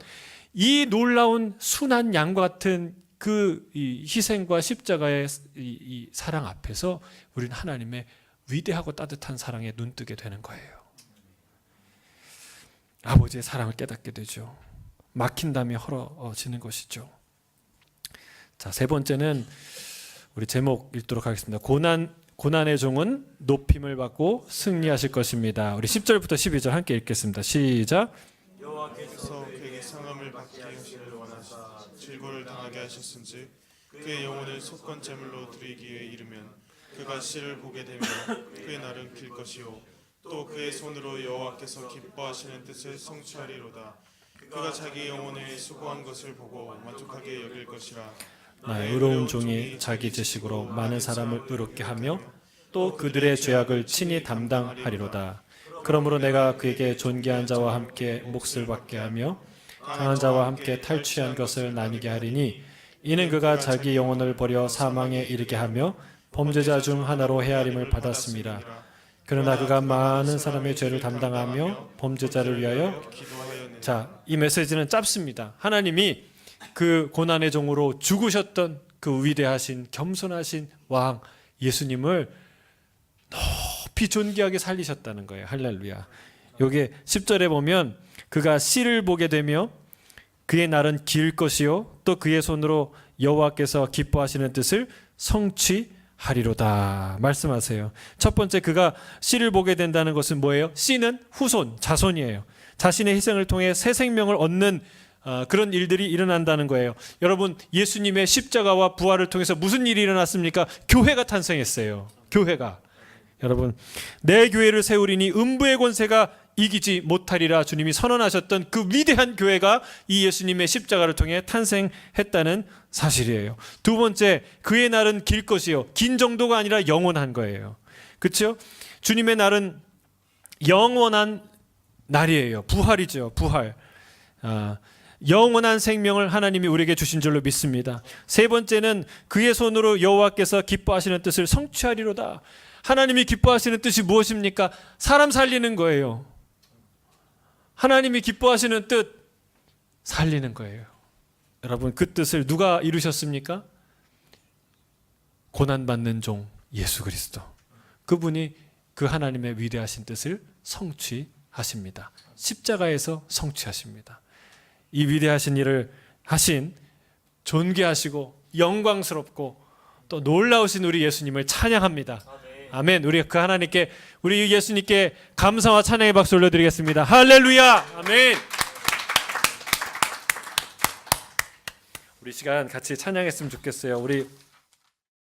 이 놀라운 순한 양과 같은 그 희생과 십자가의 이 사랑 앞에서 우리는 하나님의 위대하고 따뜻한 사랑에 눈뜨게 되는 거예요. 아버지의 사랑을 깨닫게 되죠. 막힌 담이 헐어지는 것이죠. 자, 세 번째는 우리 제목 읽도록 하겠습니다. 고난의 종은 높임을 받고 승리하실 것입니다. 우리 10절부터 12절 함께 읽겠습니다. 시작. 여호와께서 그에게 상함을 받게 하시기를 원하시사 질고를 당하게 하셨은지 그의 영혼을 속건 제물로 드리기에 이르면 그가 씨를 보게 되며 그의 날은 길 것이요 또 그의 손으로 여호와께서 기뻐하시는 뜻을 성취하리로다. 그가 자기 영혼에 수고한 것을 보고 만족하게 여길 것이라. 나의 의로운 종이 자기 지식으로 많은 사람을 의롭게 하며 또 그들의 죄악을 친히 담당하리로다. 그러므로 내가 그에게 존귀한 자와 함께 몫을 받게 하며 강한 자와 함께 탈취한 것을 나뉘게 하리니 이는 그가 자기 영혼을 버려 사망에 이르게 하며 범죄자 중 하나로 헤아림을 받았습니다. 그러나 그가 많은 사람의 죄를 담당하며 범죄자를 위하여 자, 이 메시지는 짧습니다. 하나님이 그 고난의 종으로 죽으셨던 그 위대하신 겸손하신 왕 예수님을 높이 존귀하게 살리셨다는 거예요. 할렐루야. 여기 10절에 보면 그가 씨를 보게 되며 그의 날은 길 것이요 또 그의 손으로 여호와께서 기뻐하시는 뜻을 성취하리로다 말씀하세요. 첫 번째 그가 씨를 보게 된다는 것은 뭐예요? 씨는 후손, 자손이에요. 자신의 희생을 통해 새 생명을 얻는 그런 일들이 일어난다는 거예요. 여러분 예수님의 십자가와 부활을 통해서 무슨 일이 일어났습니까? 교회가 탄생했어요. 교회가. 여러분 내 교회를 세우리니 음부의 권세가 이기지 못하리라 주님이 선언하셨던 그 위대한 교회가 이 예수님의 십자가를 통해 탄생했다는 사실이에요. 두 번째 그의 날은 길 것이요 긴 정도가 아니라 영원한 거예요. 그렇죠? 주님의 날은 영원한 날이에요. 부활이죠. 부활. 영원한 생명을 하나님이 우리에게 주신 줄로 믿습니다. 세 번째는 그의 손으로 여호와께서 기뻐하시는 뜻을 성취하리로다. 하나님이 기뻐하시는 뜻이 무엇입니까? 사람 살리는 거예요. 하나님이 기뻐하시는 뜻 살리는 거예요. 여러분 그 뜻을 누가 이루셨습니까? 고난받는 종 예수 그리스도. 그분이 그 하나님의 위대하신 뜻을 성취하십니다. 십자가에서 성취하십니다. 이 위대하신 일을 하신 존귀하시고 영광스럽고 또 놀라우신 우리 예수님을 찬양합니다. 아멘. 우리 그 하나님께 우리 예수님께 감사와 찬양의 박수 올려드리겠습니다. 할렐루야. 아멘. 우리 시간 같이 찬양했으면 좋겠어요. 우리